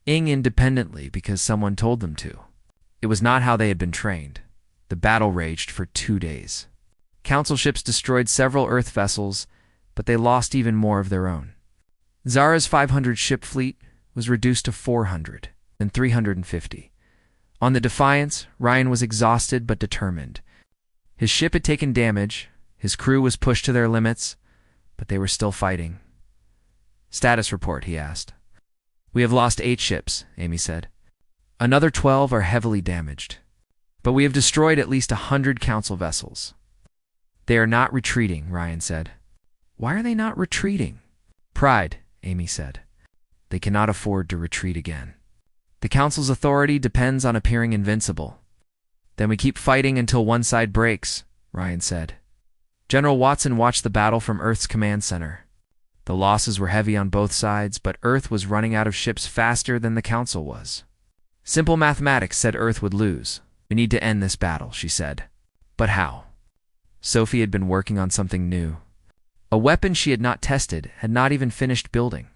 independently because someone told them to. It was not how they had been trained. The battle raged for 2 days. Council ships destroyed several Earth vessels, but they lost even more of their own. Zara's 500-ship fleet was reduced to 400, then 350. On the Defiance, Ryan was exhausted but determined. His ship had taken damage, his crew was pushed to their limits, but they were still fighting. "Status report," he asked. "We have lost 8 ships," Amy said. "Another 12 are heavily damaged. But we have destroyed at least 100 Council vessels." "They are not retreating," Ryan said. "Why are they not retreating?" "Pride," Amy said. "They cannot afford to retreat again. The Council's authority depends on appearing invincible." "Then we keep fighting until one side breaks," Ryan said. General Watson watched the battle from Earth's command center. The losses were heavy on both sides, but Earth was running out of ships faster than the Council was. "Simple mathematics said Earth would lose. We need to end this battle," she said. But how? Sophie had been working on something new. A weapon she had not tested, had not even finished building.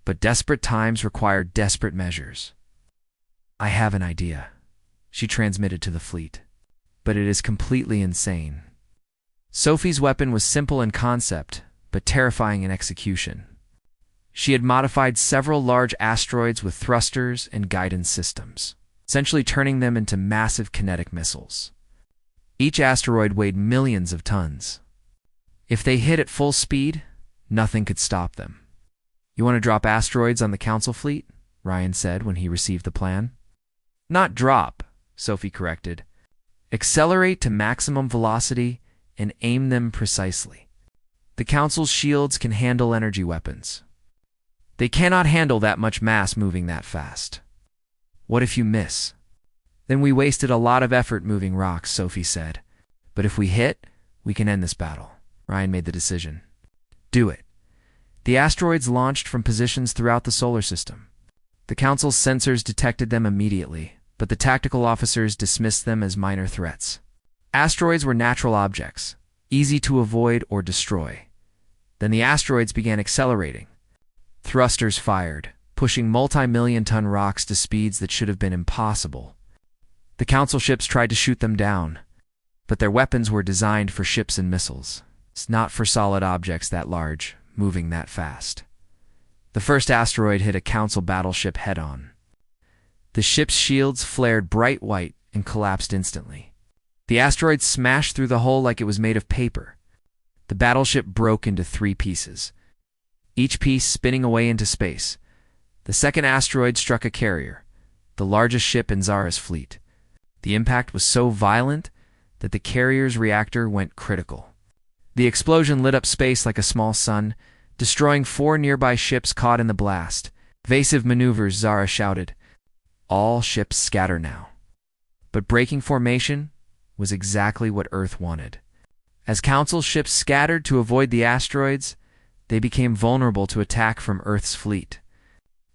But desperate times required desperate measures. "I have an idea," she transmitted to the fleet. "But it is completely insane." Sophie's weapon was simple in concept, but terrifying in execution. She had modified several large asteroids with thrusters and guidance systems, essentially turning them into massive kinetic missiles. Each asteroid weighed millions of tons. If they hit at full speed, nothing could stop them. "You want to drop asteroids on the Council fleet?" Ryan said when he received the plan. "Not drop," Sophie corrected. "Accelerate to maximum velocity and aim them precisely. The Council's shields can handle energy weapons. They cannot handle that much mass moving that fast." "What if you miss?" "Then we wasted a lot of effort moving rocks," Sophie said. "But if we hit, we can end this battle." Ryan made the decision. "Do it." The asteroids launched from positions throughout the solar system. The Council's sensors detected them immediately, but the tactical officers dismissed them as minor threats. Asteroids were natural objects, easy to avoid or destroy. Then the asteroids began accelerating. Thrusters fired, pushing multi-million-ton rocks to speeds that should have been impossible. The Council ships tried to shoot them down, but their weapons were designed for ships and missiles. It's not for solid objects that large, moving that fast. The first asteroid hit a Council battleship head-on. The ship's shields flared bright white and collapsed instantly. The asteroid smashed through the hull like it was made of paper. The battleship broke into 3 pieces, each piece spinning away into space. The second asteroid struck a carrier, the largest ship in Zara's fleet. The impact was so violent that the carrier's reactor went critical. The explosion lit up space like a small sun, destroying 4 nearby ships caught in the blast. "Evasive maneuvers," Zara shouted. "All ships scatter now." But breaking formation was exactly what Earth wanted. As Council ships scattered to avoid the asteroids, they became vulnerable to attack from Earth's fleet.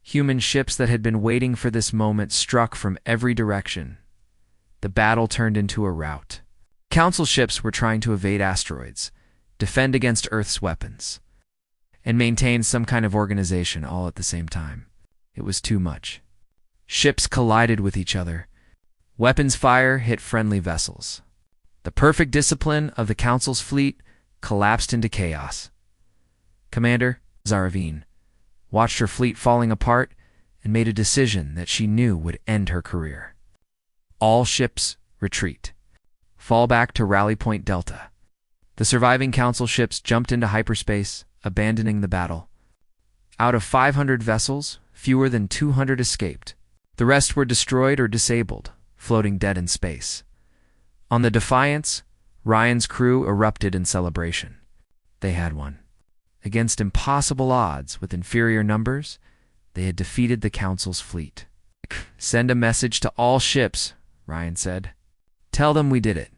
Human ships that had been waiting for this moment struck from every direction. The battle turned into a rout. Council ships were trying to evade asteroids, defend against Earth's weapons, and maintain some kind of organization all at the same time. It was too much. Ships collided with each other. Weapons fire hit friendly vessels. The perfect discipline of the Council's fleet collapsed into chaos. Commander Zaravine watched her fleet falling apart and made a decision that she knew would end her career. "All ships retreat. Fall back to Rally Point Delta." The surviving Council ships jumped into hyperspace, abandoning the battle. Out of 500 vessels, fewer than 200 escaped. The rest were destroyed or disabled, floating dead in space. On the Defiance, Ryan's crew erupted in celebration. They had won. Against impossible odds, with inferior numbers, they had defeated the Council's fleet. "Send a message to all ships," Ryan said. "Tell them we did it.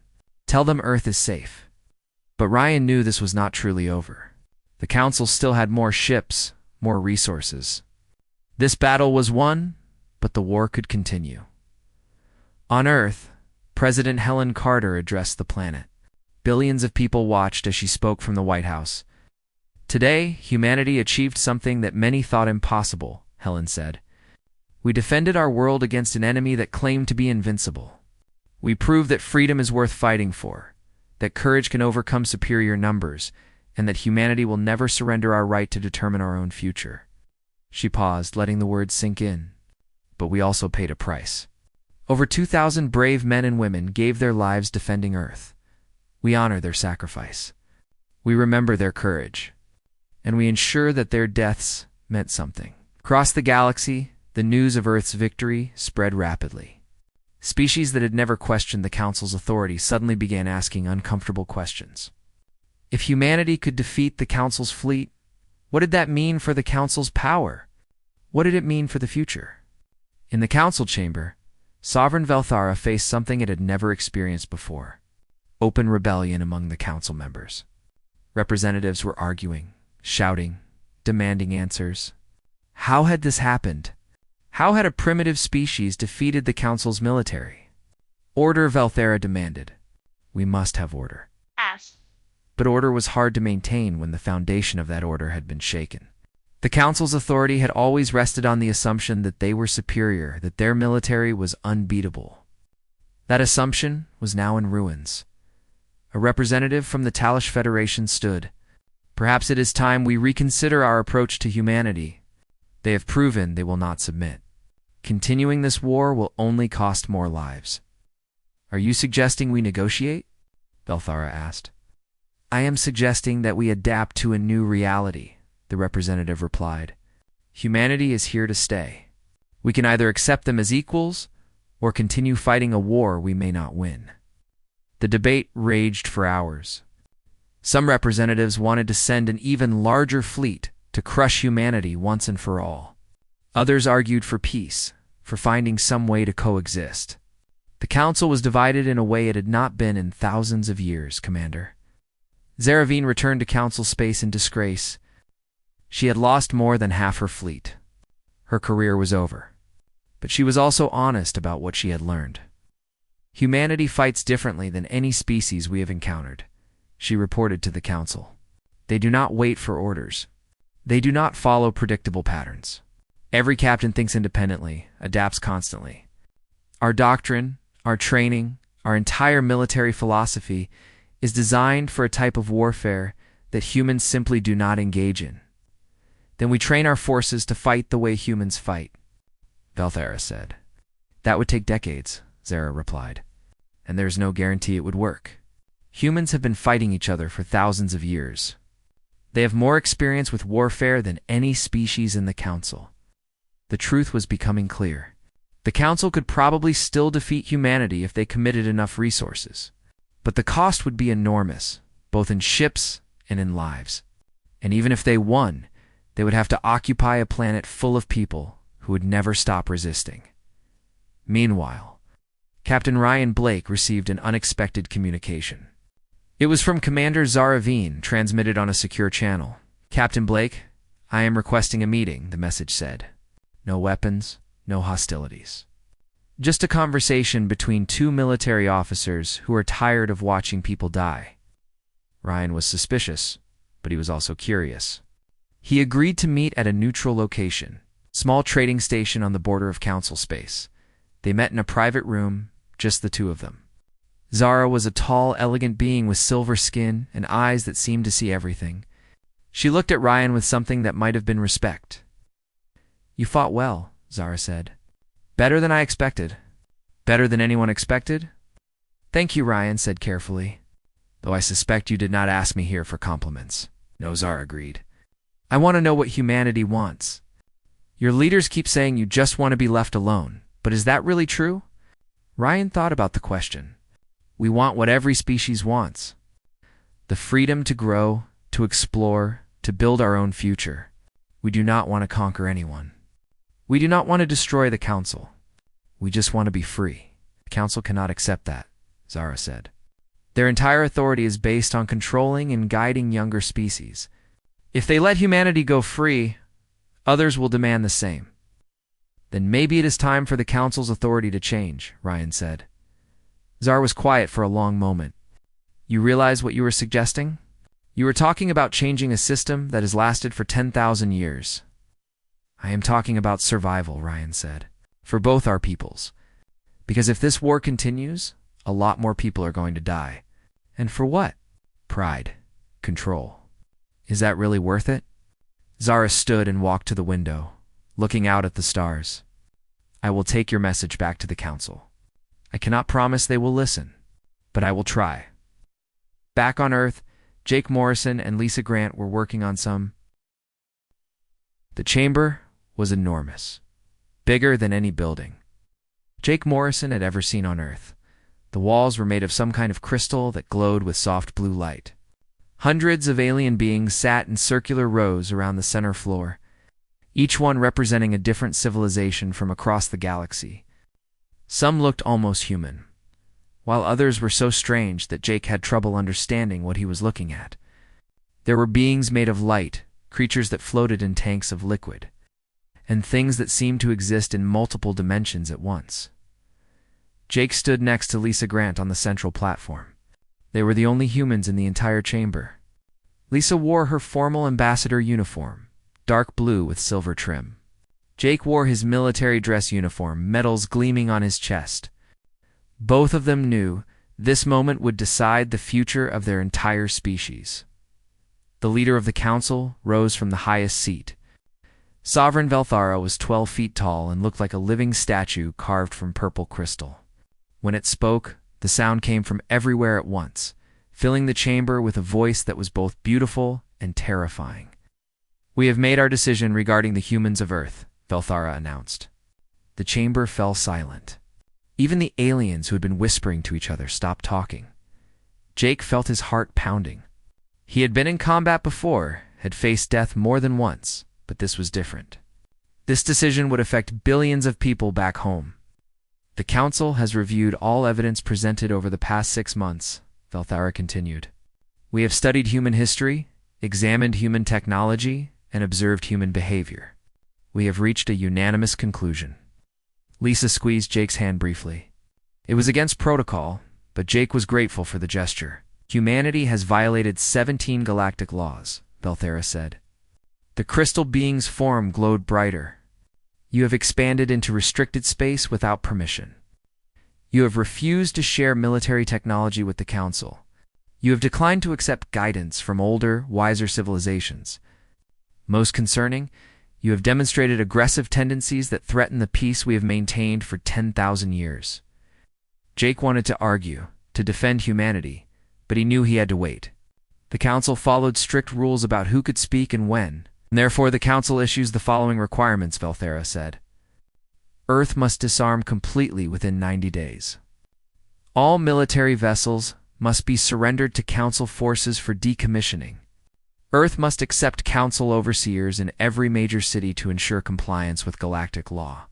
Tell them Earth is safe." But Ryan knew this was not truly over. The Council still had more ships, more resources. This battle was won, but the war could continue. On Earth, President Helen Carter addressed the planet. Billions of people watched as she spoke from the White House. "Today, humanity achieved something that many thought impossible," Helen said. We defended our world against an enemy that claimed to be invincible. We proved that freedom is worth fighting for, that courage can overcome superior numbers, and that humanity will never surrender our right to determine our own future." She paused, letting the words sink in. "But we also paid a price. Over 2,000 brave men and women gave their lives defending Earth. We honor their sacrifice. We remember their courage. And we ensure that their deaths meant something." Across the galaxy, the news of Earth's victory spread rapidly. Species that had never questioned the Council's authority suddenly began asking uncomfortable questions. If humanity could defeat the Council's fleet, what did that mean for the Council's power? What did it mean for the future? In the Council chamber, Sovereign Velthara faced something it had never experienced before: open rebellion among the Council members. Representatives were arguing, shouting, demanding answers. How had this happened? How had a primitive species defeated the Council's military? Order, Velthara demanded. We must have order. Yes. But order was hard to maintain when the foundation of that order had been shaken. The Council's authority had always rested on the assumption that they were superior, that their military was unbeatable. That assumption was now in ruins. A representative from the Talish Federation stood. "Perhaps it is time we reconsider our approach to humanity. They have proven they will not submit. Continuing this war will only cost more lives." "Are you suggesting we negotiate?" Velthara asked. "I am suggesting that we adapt to a new reality," the representative replied. "Humanity is here to stay. We can either accept them as equals or continue fighting a war we may not win." The debate raged for hours. Some representatives wanted to send an even larger fleet to crush humanity once and for all. Others argued for peace, for finding some way to coexist. The Council was divided in a way it had not been in thousands of years, Commander. Zaravine returned to Council space in disgrace. She had lost more than half her fleet. Her career was over. But she was also honest about what she had learned. "Humanity fights differently than any species we have encountered," she reported to the Council. "They do not wait for orders. They do not follow predictable patterns. Every captain thinks independently, adapts constantly. Our doctrine, our training, our entire military philosophy is designed for a type of warfare that humans simply do not engage in. Then we train our forces to fight the way humans fight," Velthara said. "That would take decades," Zara replied. "And there's no guarantee it would work. Humans have been fighting each other for thousands of years. They have more experience with warfare than any species in the Council." The truth was becoming clear. The Council could probably still defeat humanity if they committed enough resources. But the cost would be enormous, both in ships and in lives. And even if they won, they would have to occupy a planet full of people who would never stop resisting. Meanwhile, Captain Ryan Blake received an unexpected communication. It was from Commander Zaravine, transmitted on a secure channel. "Captain Blake, I am requesting a meeting," the message said. "No weapons, no hostilities. Just a conversation between two military officers who are tired of watching people die." Ryan was suspicious, but he was also curious. He agreed to meet at a neutral location, small trading station on the border of Council space. They met in a private room, just the two of them. Zara was a tall, elegant being with silver skin and eyes that seemed to see everything. She looked at Ryan with something that might have been respect. "You fought well," Zara said. "Better than I expected." "Better than anyone expected?" "Thank you," Ryan said carefully. "Though I suspect you did not ask me here for compliments." "No," Zara agreed. "I want to know what humanity wants. Your leaders keep saying you just want to be left alone, but is that really true?" Ryan thought about the question. "We want what every species wants. The freedom to grow, to explore, to build our own future. We do not want to conquer anyone. We do not want to destroy the Council. We just want to be free." "The Council cannot accept that," Zara said. "Their entire authority is based on controlling and guiding younger species. If they let humanity go free, others will demand the same." "Then maybe it is time for the Council's authority to change," Ryan said. Zara was quiet for a long moment. "You realize what you were suggesting? You were talking about changing a system that has lasted for 10,000 years. "I am talking about survival," Ryan said. For both our peoples. Because if this war continues, a lot more people are going to die. And for what? Pride. Control. Is that really worth it? Zara stood and walked to the window, looking out at the stars. I will take your message back to the council. I cannot promise they will listen, but I will try. Back on Earth, Jake Morrison and Lisa Grant were working on some. The chamber was enormous, bigger than any building Jake Morrison had ever seen on Earth. The walls were made of some kind of crystal that glowed with soft blue light. Hundreds of alien beings sat in circular rows around the center floor, each one representing a different civilization from across the galaxy. Some looked almost human, while others were so strange that Jake had trouble understanding what he was looking at. There were beings made of light, creatures that floated in tanks of liquid, and things that seemed to exist in multiple dimensions at once. Jake stood next to Lisa Grant on the central platform. They were the only humans in the entire chamber. Lisa wore her formal ambassador uniform, dark blue with silver trim. Jake wore his military dress uniform, medals gleaming on his chest. Both of them knew this moment would decide the future of their entire species. The leader of the council rose from the highest seat. Sovereign Velthara was 12 feet tall and looked like a living statue carved from purple crystal. When it spoke, the sound came from everywhere at once, filling the chamber with a voice that was both beautiful and terrifying. We have made our decision regarding the humans of Earth, Velthara announced. The chamber fell silent. Even the aliens who had been whispering to each other stopped talking. Jake felt his heart pounding. He had been in combat before, had faced death more than once, but this was different. This decision would affect billions of people back home. The Council has reviewed all evidence presented over the past 6 months, Velthara continued. We have studied human history, examined human technology, and observed human behavior. We have reached a unanimous conclusion. Lisa squeezed Jake's hand briefly. It was against protocol, but Jake was grateful for the gesture. Humanity has violated 17 galactic laws, Velthara said. The crystal being's form glowed brighter. You have expanded into restricted space without permission. You have refused to share military technology with the Council. You have declined to accept guidance from older, wiser civilizations. Most concerning, you have demonstrated aggressive tendencies that threaten the peace we have maintained for 10,000 years. Jake wanted to argue, to defend humanity, but he knew he had to wait. The Council followed strict rules about who could speak and when. Therefore, the Council issues the following requirements, Velthara said. Earth must disarm completely within 90 days. All military vessels must be surrendered to Council forces for decommissioning. Earth must accept Council overseers in every major city to ensure compliance with galactic law.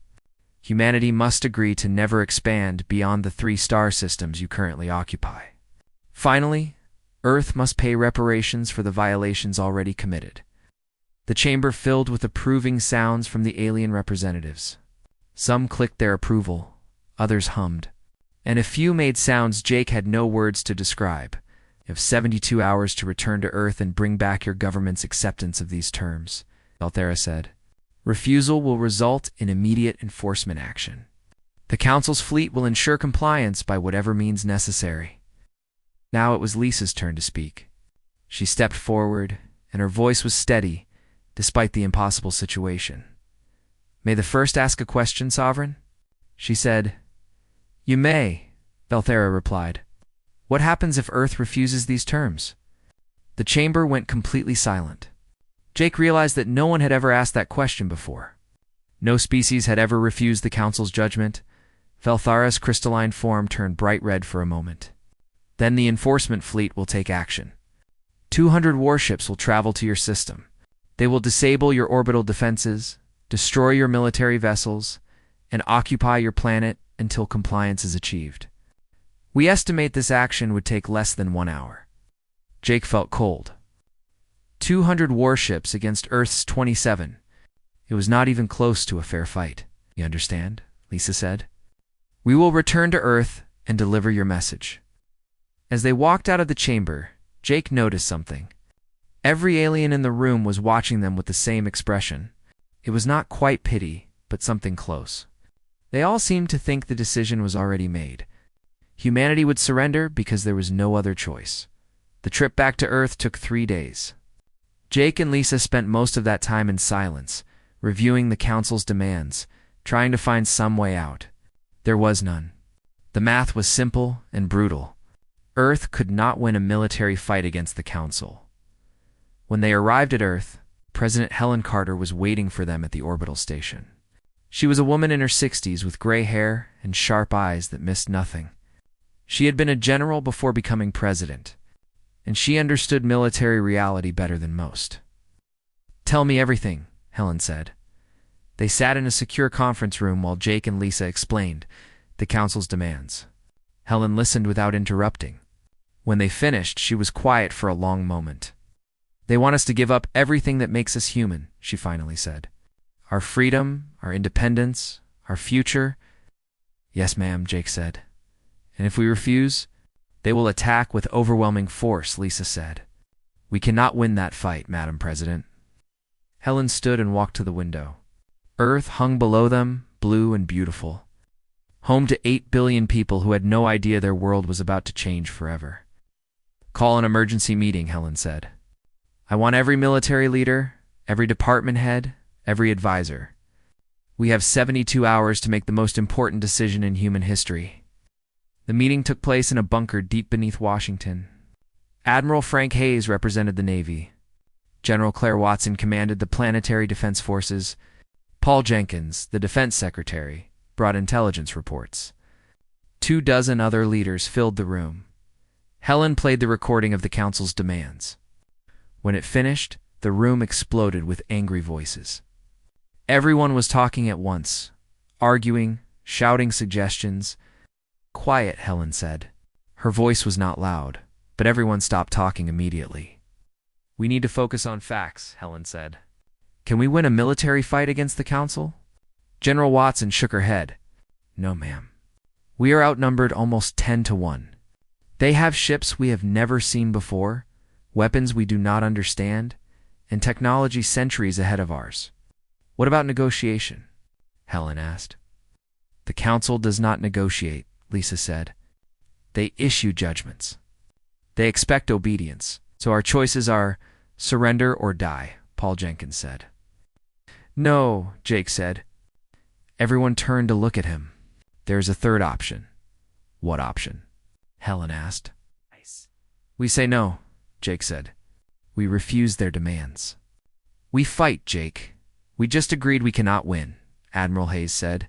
Humanity must agree to never expand beyond the 3 star systems you currently occupy. Finally, Earth must pay reparations for the violations already committed. The chamber filled with approving sounds from the alien representatives. Some clicked their approval, others hummed, and a few made sounds Jake had no words to describe. You have 72 hours to return to Earth and bring back your government's acceptance of these terms, Velthara said. Refusal will result in immediate enforcement action. The Council's fleet will ensure compliance by whatever means necessary. Now it was Lisa's turn to speak. She stepped forward, and her voice was steady, despite the impossible situation. May the first ask a question, Sovereign? She said. You may, Velthara replied. What happens if Earth refuses these terms? The chamber went completely silent. Jake realized that no one had ever asked that question before. No species had ever refused the Council's judgment. Velthara's crystalline form turned bright red for a moment. Then the enforcement fleet will take action. 200 warships will travel to your system. They will disable your orbital defenses, destroy your military vessels, and occupy your planet until compliance is achieved. We estimate this action would take less than 1 hour. Jake felt cold. 200 warships against Earth's 27. It was not even close to a fair fight. You understand? Lisa said. We will return to Earth and deliver your message. As they walked out of the chamber, Jake noticed something. Every alien in the room was watching them with the same expression. It was not quite pity, but something close. They all seemed to think the decision was already made. Humanity would surrender because there was no other choice. The trip back to Earth took 3 days. Jake and Lisa spent most of that time in silence, reviewing the Council's demands, trying to find some way out. There was none. The math was simple and brutal. Earth could not win a military fight against the Council. When they arrived at Earth, President Helen Carter was waiting for them at the orbital station. She was a woman in her 60s with gray hair and sharp eyes that missed nothing. She had been a general before becoming president, and she understood military reality better than most. "Tell me everything," Helen said. They sat in a secure conference room while Jake and Lisa explained the Council's demands. Helen listened without interrupting. When they finished, she was quiet for a long moment. "They want us to give up everything that makes us human," she finally said. "Our freedom, our independence, our future." "Yes, ma'am," Jake said. "And if we refuse, they will attack with overwhelming force," Lisa said. "We cannot win that fight, Madam President." Helen stood and walked to the window. Earth hung below them, blue and beautiful. Home to 8 billion people who had no idea their world was about to change forever. "Call an emergency meeting," Helen said. "I want every military leader, every department head, every advisor. We have 72 hours to make the most important decision in human history." The meeting took place in a bunker deep beneath Washington. Admiral Frank Hayes represented the Navy. General Claire Watson commanded the Planetary Defense Forces. Paul Jenkins, the Defense Secretary, brought intelligence reports. 24 other leaders filled the room. Helen played the recording of the Council's demands. When it finished, the room exploded with angry voices. Everyone was talking at once, arguing, shouting suggestions. "Quiet," Helen said. Her voice was not loud, but everyone stopped talking immediately. "We need to focus on facts," Helen said. "Can we win a military fight against the Council?" General Watson shook her head. "No, ma'am. We are outnumbered almost 10 to 1. They have ships we have never seen before, weapons we do not understand, and technology centuries ahead of ours." "What about negotiation?" Helen asked. "The Council does not negotiate," Lisa said. "They issue judgments. They expect obedience, so our choices are surrender or die," Paul Jenkins said. "No," Jake said. Everyone turned to look at him. "There's a third option." "What option?" Helen asked. "We say no," Jake said. "We refuse their demands." "We fight, Jake. We just agreed we cannot win," Admiral Hayes said.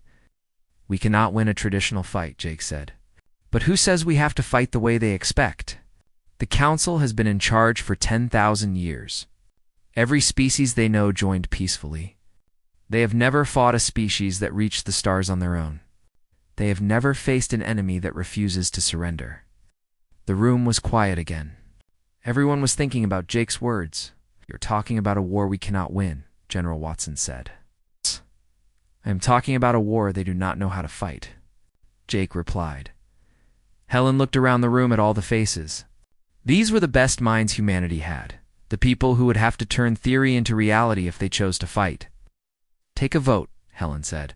"We cannot win a traditional fight," Jake said. "But who says we have to fight the way they expect? The Council has been in charge for 10,000 years. Every species they know joined peacefully. They have never fought a species that reached the stars on their own. They have never faced an enemy that refuses to surrender." The room was quiet again. Everyone was thinking about Jake's words. "You're talking about a war we cannot win," General Watson said. "I am talking about a war they do not know how to fight," Jake replied. Helen looked around the room at all the faces. These were the best minds humanity had, the people who would have to turn theory into reality if they chose to fight. "Take a vote," Helen said.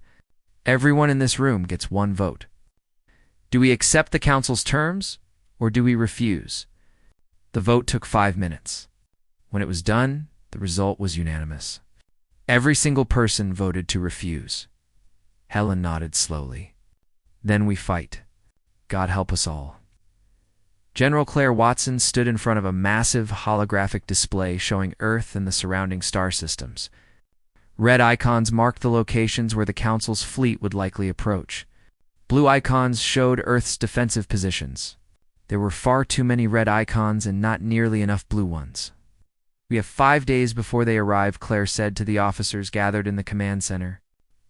"Everyone in this room gets one vote. Do we accept the Council's terms, or do we refuse?" The vote took 5 minutes. When it was done, the result was unanimous. Every single person voted to refuse. Helen nodded slowly. "Then we fight. God help us all." General Claire Watson stood in front of a massive holographic display showing Earth and the surrounding star systems. Red icons marked the locations where the Council's fleet would likely approach. Blue icons showed Earth's defensive positions. There were far too many red icons and not nearly enough blue ones. "We have 5 days before they arrive," Claire said to the officers gathered in the command center.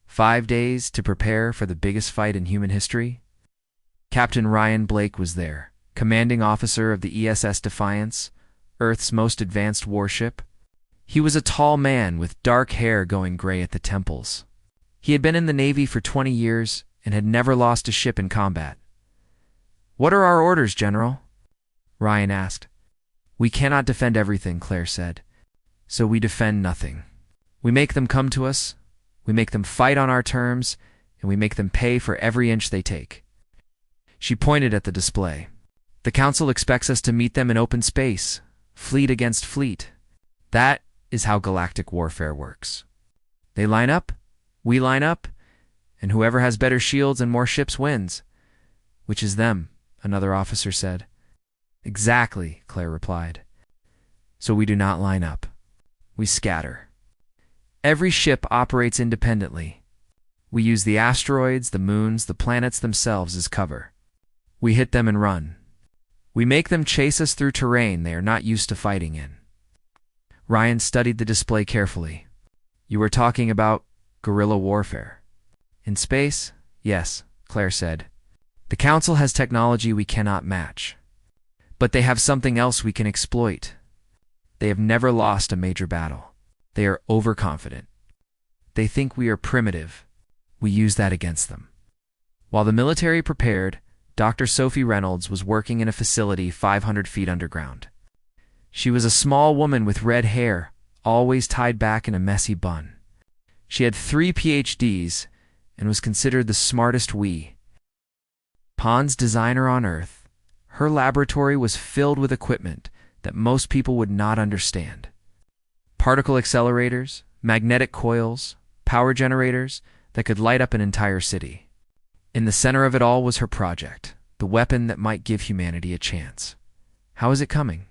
5 days to prepare for the biggest fight in human history? Captain Ryan Blake was there, commanding officer of the ESS Defiance, Earth's most advanced warship. He was a tall man with dark hair going gray at the temples. He had been in the Navy for 20 years and had never lost a ship in combat. "What are our orders, General?" Ryan asked. "We cannot defend everything," Claire said. "So we defend nothing. We make them come to us, we make them fight on our terms, and we make them pay for every inch they take." She pointed at the display. "The Council expects us to meet them in open space, fleet against fleet. That is how galactic warfare works. They line up, we line up, and whoever has better shields and more ships wins." "Which is them," another officer said. "Exactly," Claire replied. "So we do not line up. We scatter. Every ship operates independently. We use the asteroids, the moons, the planets themselves as cover. We hit them and run. We make them chase us through terrain they are not used to fighting in." Ryan studied the display carefully. "You were talking about guerrilla warfare." "In space? Yes," Claire said. "The Council has technology we cannot match. But they have something else we can exploit. They have never lost a major battle. They are overconfident. They think we are primitive. We use that against them." While the military prepared, Dr. Sophie Reynolds was working in a facility 500 feet underground. She was a small woman with red hair, always tied back in a messy bun. She had 3 PhDs and was considered the smartest Pond's designer on Earth. Her laboratory was filled with equipment that most people would not understand. Particle accelerators, magnetic coils, power generators that could light up an entire city. In the center of it all was her project, the weapon that might give humanity a chance. "How is it coming?"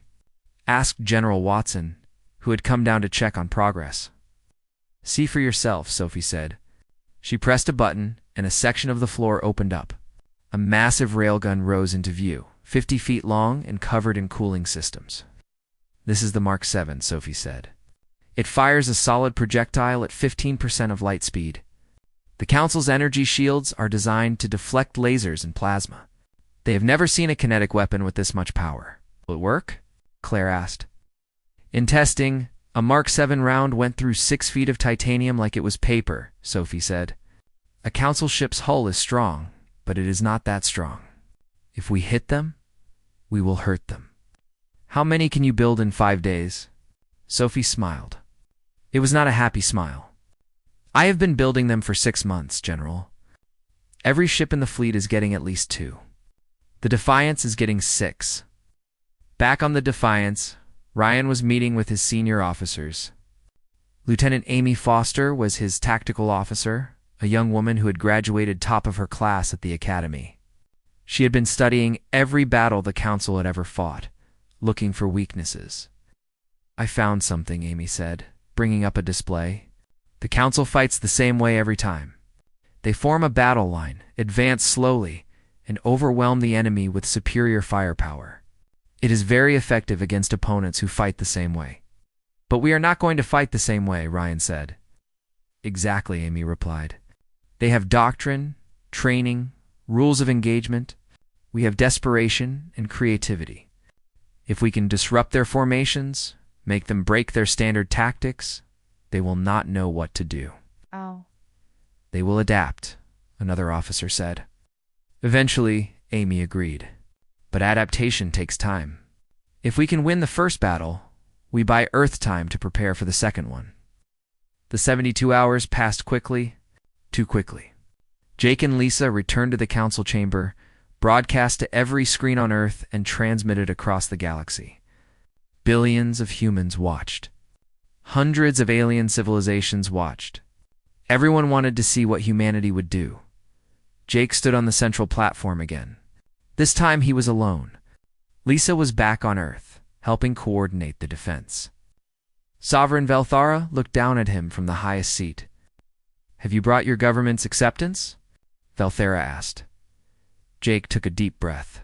asked General Watson, who had come down to check on progress. "See for yourself," Sophie said. She pressed a button, and a section of the floor opened up. A massive railgun rose into view, 50 feet long and covered in cooling systems. "This is the Mark 7, Sophie said. "It fires a solid projectile at 15% of light speed. The Council's energy shields are designed to deflect lasers and plasma. They have never seen a kinetic weapon with this much power." "Will it work?" Claire asked. "In testing, a Mark 7 round went through 6 feet of titanium like it was paper," Sophie said. "A Council ship's hull is strong, but it is not that strong. If we hit them, we will hurt them." "How many can you build in 5 days?" Sophie smiled. It was not a happy smile. "I have been building them for 6 months, General. Every ship in the fleet is getting at least 2. The Defiance is getting 6. Back on the Defiance, Ryan was meeting with his senior officers. Lieutenant Amy Foster was his tactical officer, a young woman who had graduated top of her class at the academy. She had been studying every battle the Council had ever fought, looking for weaknesses. "I found something," Amy said, bringing up a display. "The Council fights the same way every time. They form a battle line, advance slowly, and overwhelm the enemy with superior firepower. It is very effective against opponents who fight the same way." "But we are not going to fight the same way," Ryan said. "Exactly," Amy replied. "They have doctrine, training, rules of engagement. We have desperation and creativity. If we can disrupt their formations, make them break their standard tactics, they will not know what to do." "Oh." "They will adapt," another officer said. Eventually, Amy agreed. "But adaptation takes time. If we can win the first battle, we buy Earth time to prepare for the second one." The 72 hours passed quickly, too quickly. Jake and Lisa returned to the Council chamber, broadcast to every screen on Earth, and transmitted across the galaxy. Billions of humans watched. Hundreds of alien civilizations watched. Everyone wanted to see what humanity would do. Jake stood on the central platform again. This time he was alone. Lisa was back on Earth, helping coordinate the defense. Sovereign Velthara looked down at him from the highest seat. "Have you brought your government's acceptance?" Velthara asked. Jake took a deep breath.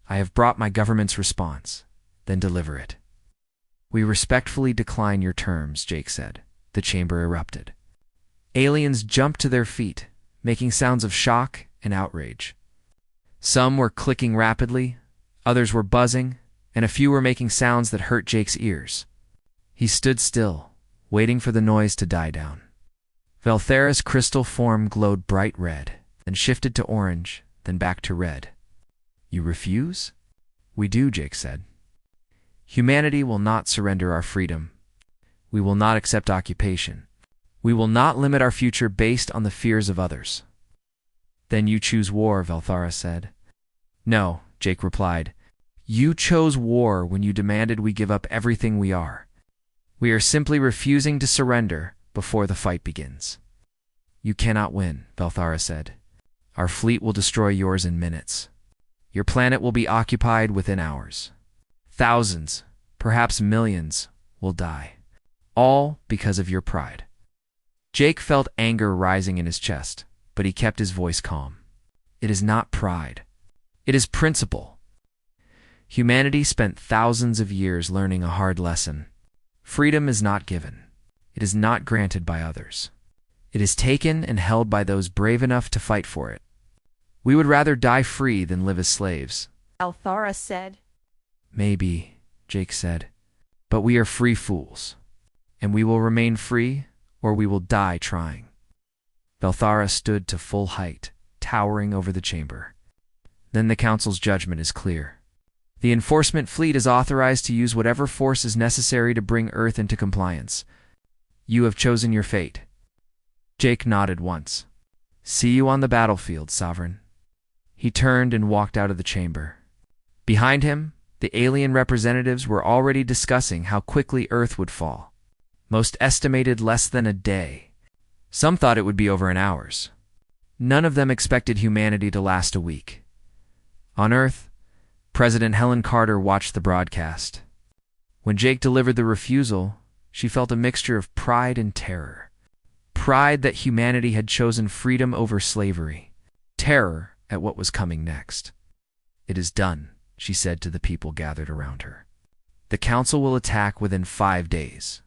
"I have brought my government's response. Then deliver it." "We respectfully decline your terms," Jake said. The chamber erupted. Aliens jumped to their feet, making sounds of shock and outrage. Some were clicking rapidly, others were buzzing, and a few were making sounds that hurt Jake's ears. He stood still, waiting for the noise to die down. Velthara's crystal form glowed bright red, then shifted to orange, then back to red. "You refuse?" "We do," Jake said. "Humanity will not surrender our freedom. We will not accept occupation. We will not limit our future based on the fears of others. Then you choose war, Valthara said. No, Jake replied. You chose war when you demanded we give up everything we are. We are simply refusing to surrender before the fight begins. You cannot win, Valthara said. Our fleet will destroy yours in minutes. Your planet will be occupied within hours. Thousands, perhaps millions, will die. All because of your pride. Jake felt anger rising in his chest, but he kept his voice calm. It is not pride. It is principle. Humanity spent thousands of years learning a hard lesson. Freedom is not given. It is not granted by others. It is taken and held by those brave enough to fight for it. We would rather die free than live as slaves, Althara said. Maybe, Jake said, but we are free fools, and we will remain free or we will die trying. Valthara stood to full height, towering over the chamber. Then the Council's judgment is clear. The enforcement fleet is authorized to use whatever force is necessary to bring Earth into compliance. You have chosen your fate. Jake nodded once. See you on the battlefield, Sovereign. He turned and walked out of the chamber. Behind him, the alien representatives were already discussing how quickly Earth would fall. Most estimated less than a day. Some thought it would be over in hours. None of them expected humanity to last a week. On Earth, President Helen Carter watched the broadcast. When Jake delivered the refusal, she felt a mixture of pride and terror. Pride that humanity had chosen freedom over slavery. Terror at what was coming next. It is done, she said to the people gathered around her. The Council will attack within 5 days.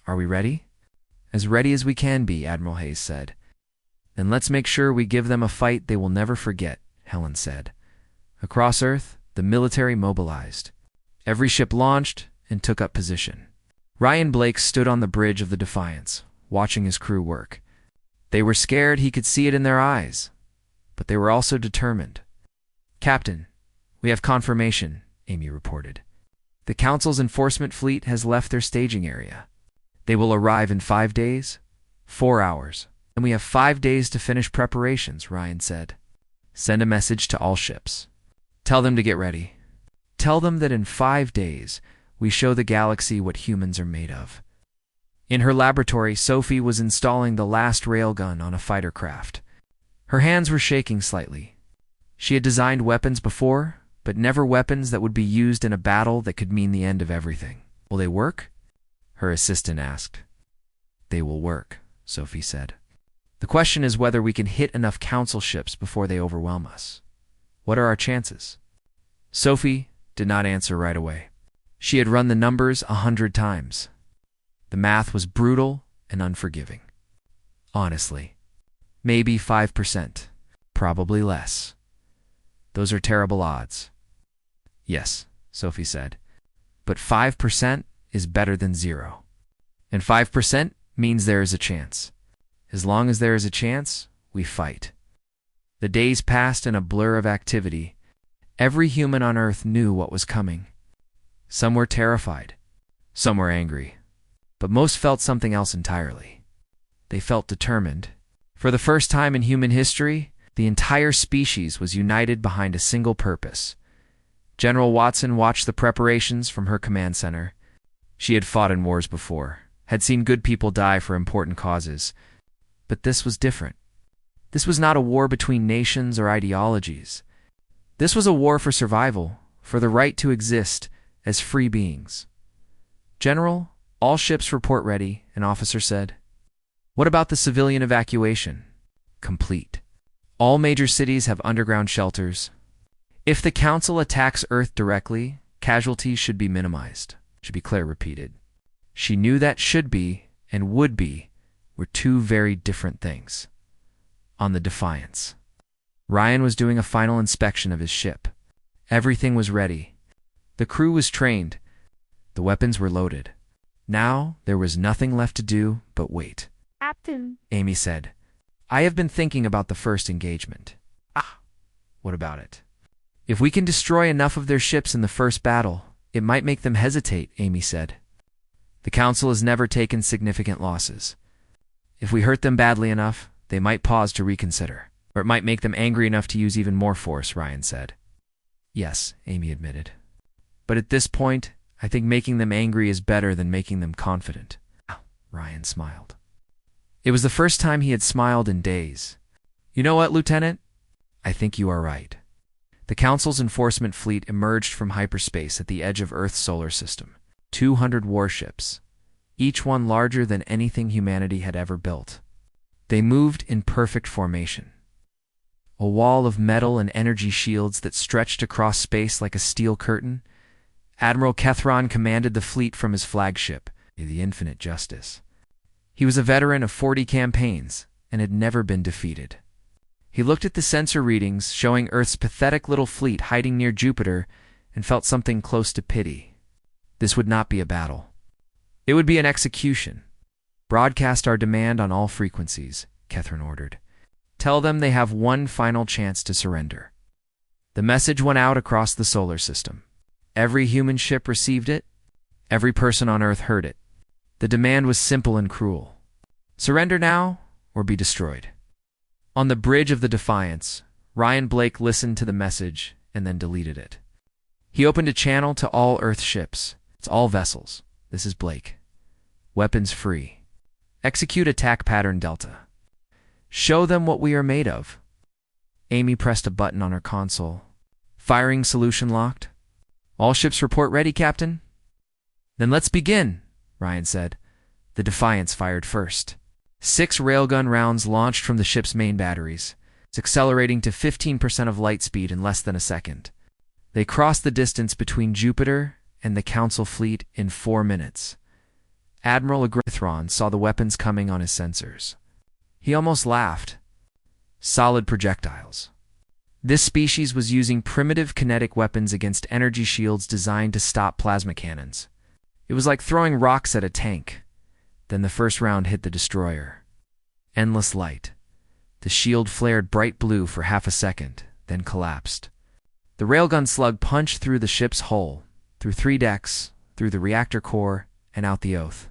Are we ready? As ready as we can be, Admiral Hayes said. Then let's make sure we give them a fight they will never forget, Helen said. Across Earth, the military mobilized. Every ship launched and took up position. Ryan Blake stood on the bridge of the Defiance, watching his crew work. They were scared, he could see it in their eyes, but they were also determined. Captain, we have confirmation, Amy reported. The Council's enforcement fleet has left their staging area. They will arrive in 5 days, 4 hours, and we have 5 days to finish preparations, Ryan said. Send a message to all ships. Tell them to get ready. Tell them that in 5 days, we show the galaxy what humans are made of. In her laboratory, Sophie was installing the last railgun on a fighter craft. Her hands were shaking slightly. She had designed weapons before, but never weapons that would be used in a battle that could mean the end of everything. Will they work? Her assistant asked. They will work, Sophie said. The question is whether we can hit enough Council ships before they overwhelm us. What are our chances? Sophie did not answer right away. She had run the numbers 100 times. The math was brutal and unforgiving. Honestly, maybe 5%, probably less. Those are terrible odds. Yes, Sophie said, but 5% is better than 0. And 5% means there is a chance. As long as there is a chance, we fight. The days passed in a blur of activity. Every human on Earth knew what was coming. Some were terrified. Some were angry. But most felt something else entirely. They felt determined. For the first time in human history, the entire species was united behind a single purpose. General Watson watched the preparations from her command center. She had fought in wars before, had seen good people die for important causes. But this was different. This was not a war between nations or ideologies. This was a war for survival, for the right to exist as free beings. General, all ships report ready, an officer said. What about the civilian evacuation? Complete. All major cities have underground shelters. If the Council attacks Earth directly, casualties should be minimized, Claire repeated. She knew that should be and would be were two very different things. On the Defiance, Ryan was doing a final inspection of his ship. Everything was ready. The crew was trained. The weapons were loaded. Now there was nothing left to do but wait. Captain, Amy said, I have been thinking about the first engagement. What about it? If we can destroy enough of their ships in the first battle, it might make them hesitate, Amy said. The Council has never taken significant losses. If we hurt them badly enough, they might pause to reconsider. Or it might make them angry enough to use even more force, Ryan said. Yes, Amy admitted. But at this point, I think making them angry is better than making them confident. Ryan smiled. It was the first time he had smiled in days. You know what, Lieutenant? I think you are right. The Council's enforcement fleet emerged from hyperspace at the edge of Earth's solar system. 200 warships, each one larger than anything humanity had ever built. They moved in perfect formation. A wall of metal and energy shields that stretched across space like a steel curtain. Admiral Kethron commanded the fleet from his flagship, the Infinite Justice. He was a veteran of 40 campaigns and had never been defeated. He looked at the sensor readings showing Earth's pathetic little fleet hiding near Jupiter and felt something close to pity. This would not be a battle. It would be an execution. Broadcast our demand on all frequencies, Kethron ordered. Tell them they have one final chance to surrender. The message went out across the solar system. Every human ship received it. Every person on Earth heard it. The demand was simple and cruel. Surrender now or be destroyed. On the bridge of the Defiance, Ryan Blake listened to the message and then deleted it. He opened a channel to all Earth ships. It's all vessels. This is Blake. Weapons free. Execute attack pattern Delta. Show them what we are made of. Amy pressed a button on her console. Firing solution locked. All ships report ready, Captain? Then let's begin, Ryan said. The Defiance fired first. 6 railgun rounds launched from the ship's main batteries. It's accelerating to 15% of light speed in less than a second. They crossed the distance between Jupiter and the Council fleet in 4 minutes. Admiral Agrithron saw the weapons coming on his sensors. He almost laughed. Solid projectiles. This species was using primitive kinetic weapons against energy shields designed to stop plasma cannons. It was like throwing rocks at a tank. Then the first round hit the destroyer. Endless light. The shield flared bright blue for half a second, then collapsed. The railgun slug punched through the ship's hull, through 3 decks, through the reactor core, and out the Oath.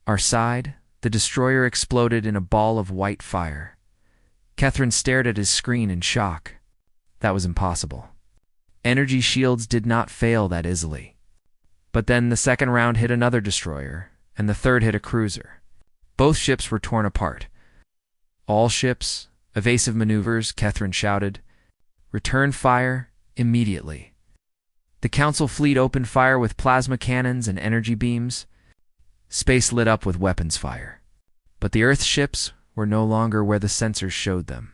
Our side, the destroyer exploded in a ball of white fire. Kethron stared at his screen in shock. That was impossible. Energy shields did not fail that easily. But then the second round hit another destroyer, and the third hit a cruiser. Both ships were torn apart. All ships, evasive maneuvers, Kethron shouted. Return fire immediately. The Council fleet opened fire with plasma cannons and energy beams. Space lit up with weapons fire. But the Earth ships were no longer where the sensors showed them.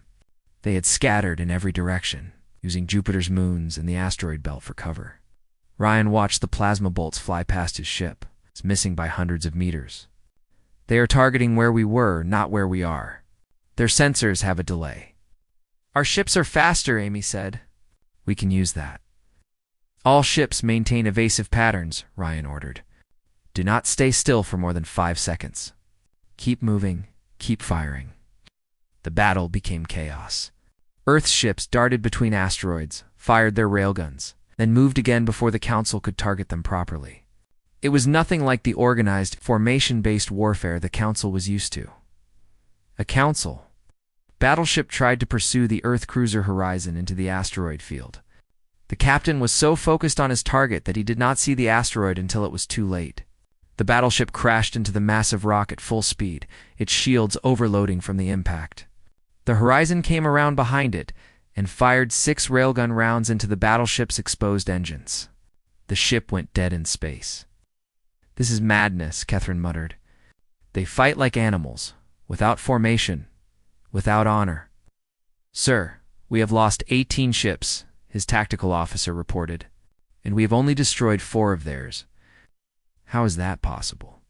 They had scattered in every direction, using Jupiter's moons and the asteroid belt for cover. Ryan watched the plasma bolts fly past his ship. It's missing by hundreds of meters. They are targeting where we were, not where we are. Their sensors have a delay. Our ships are faster, Amy said. We can use that. All ships maintain evasive patterns, Ryan ordered. Do not stay still for more than 5 seconds. Keep moving, keep firing. The battle became chaos. Earth's ships darted between asteroids, fired their railguns, then moved again before the Council could target them properly. It was nothing like the organized, formation-based warfare the Council was used to. A council. Battleship tried to pursue the Earth cruiser Horizon into the asteroid field. The captain was so focused on his target that he did not see the asteroid until it was too late. The battleship crashed into the massive rock at full speed, its shields overloading from the impact. The Horizon came around behind it and fired 6 railgun rounds into the battleship's exposed engines. The ship went dead in space. This is madness, Kethron muttered. They fight like animals, without formation, without honor. Sir, we have lost 18 ships, his tactical officer reported, and we have only destroyed 4 of theirs. How is that possible?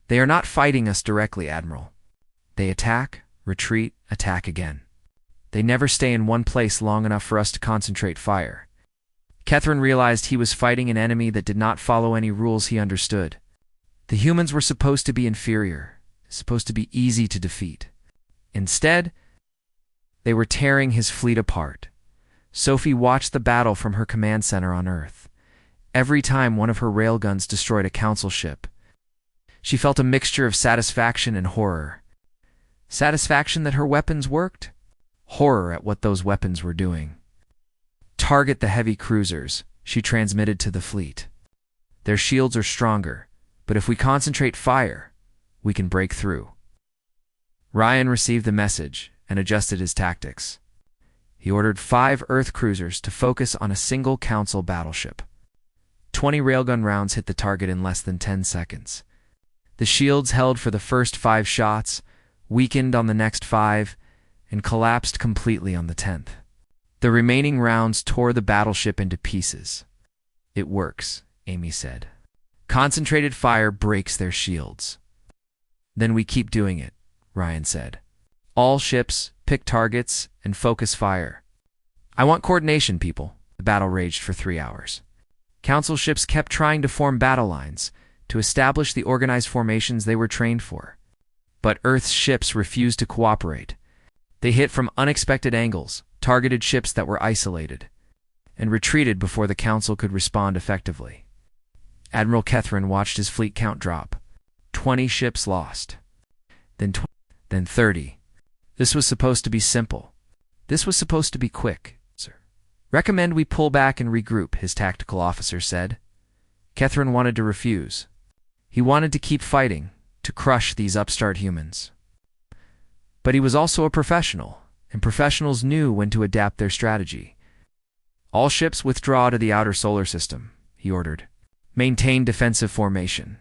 They are not fighting us directly, Admiral. They attack, retreat, attack again. They never stay in one place long enough for us to concentrate fire. Kethron realized he was fighting an enemy that did not follow any rules he understood. The humans were supposed to be inferior, supposed to be easy to defeat. Instead, they were tearing his fleet apart. Sophie watched the battle from her command center on Earth. Every time one of her railguns destroyed a Council ship, she felt a mixture of satisfaction and horror. Satisfaction that her weapons worked? horror at what those weapons were doing. "Target the heavy cruisers," she transmitted to the fleet. "Their shields are stronger, but if we concentrate fire, we can break through." Ryan received the message and adjusted his tactics. He ordered 5 Earth cruisers to focus on a single Council battleship. 20 railgun rounds hit the target in less than 10 seconds. The shields held for the first 5 shots, weakened on the next 5, and collapsed completely on the 10th. The remaining rounds tore the battleship into pieces. "It works," Amy said. "Concentrated fire breaks their shields." "Then we keep doing it," Ryan said. "All ships, pick targets, and focus fire." "I want coordination, people." The battle raged for 3 hours. Council ships kept trying to form battle lines, to establish the organized formations they were trained for. But Earth's ships refused to cooperate. They hit from unexpected angles, targeted ships that were isolated, and retreated before the Council could respond effectively. Admiral Kethrin watched his fleet count drop. 20 ships lost. Then 30. This was supposed to be simple. This was supposed to be quick, sir. "Recommend we pull back and regroup," his tactical officer said. Kethrin wanted to refuse. He wanted to keep fighting, to crush these upstart humans. But he was also a professional, and professionals knew when to adapt their strategy. "All ships withdraw to the outer solar system," he ordered. "Maintain defensive formation."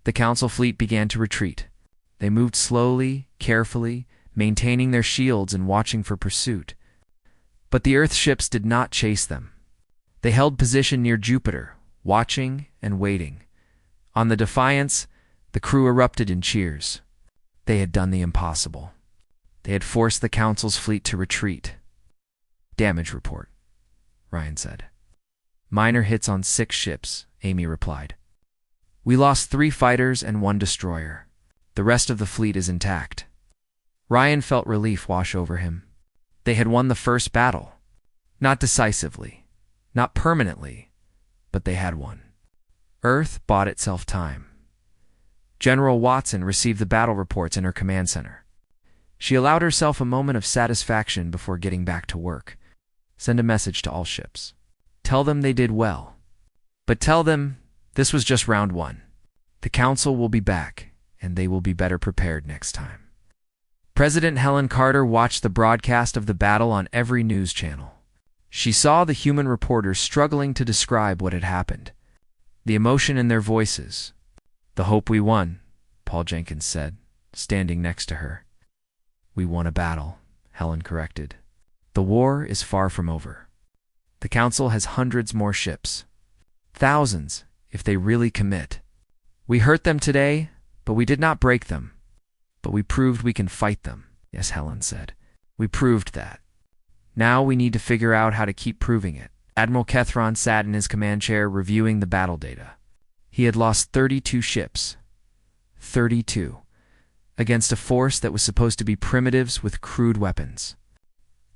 The Council fleet began to retreat. They moved slowly, carefully, maintaining their shields and watching for pursuit. But the Earth ships did not chase them. They held position near Jupiter, watching and waiting. On the Defiance, the crew erupted in cheers. They had done the impossible. They had forced the Council's fleet to retreat. "Damage report," Ryan said. "Minor hits on 6 ships," Amy replied. "We lost 3 fighters and 1 destroyer. The rest of the fleet is intact." Ryan felt relief wash over him. They had won the first battle. Not decisively, not permanently, but they had won. Earth bought itself time. General Watson received the battle reports in her command center. She allowed herself a moment of satisfaction before getting back to work. "Send a message to all ships. Tell them they did well. But tell them this was just round 1. The Council will be back, and they will be better prepared next time." President Helen Carter watched the broadcast of the battle on every news channel. She saw the human reporters struggling to describe what had happened. The emotion in their voices. "The hope we won," Paul Jenkins said, standing next to her. "We won a battle," Helen corrected. "The war is far from over. The Council has hundreds more ships. Thousands, if they really commit. We hurt them today, but we did not break them. But we proved we can fight them." "Yes," Helen said. "We proved that. Now we need to figure out how to keep proving it." Admiral Kethron sat in his command chair reviewing the battle data. He had lost 32 ships. 32. Against a force that was supposed to be primitives with crude weapons.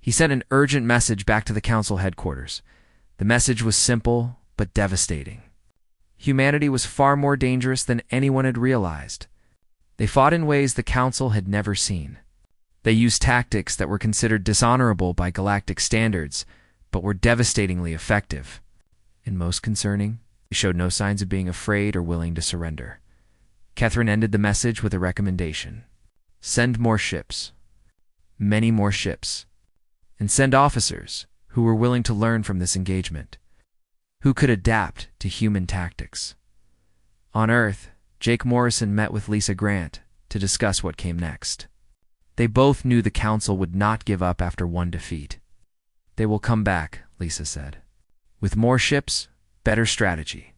He sent an urgent message back to the Council headquarters. The message was simple, but devastating. Humanity was far more dangerous than anyone had realized. They fought in ways the Council had never seen. They used tactics that were considered dishonorable by galactic standards, but were devastatingly effective. And most concerning, they showed no signs of being afraid or willing to surrender. Kethrin ended the message with a recommendation. "Send more ships. Many more ships. And send officers who were willing to learn from this engagement, who could adapt to human tactics." On Earth, Jake Morrison met with Lisa Grant to discuss what came next. They both knew the Council would not give up after one defeat. "They will come back," Lisa said. "With more ships, better strategy.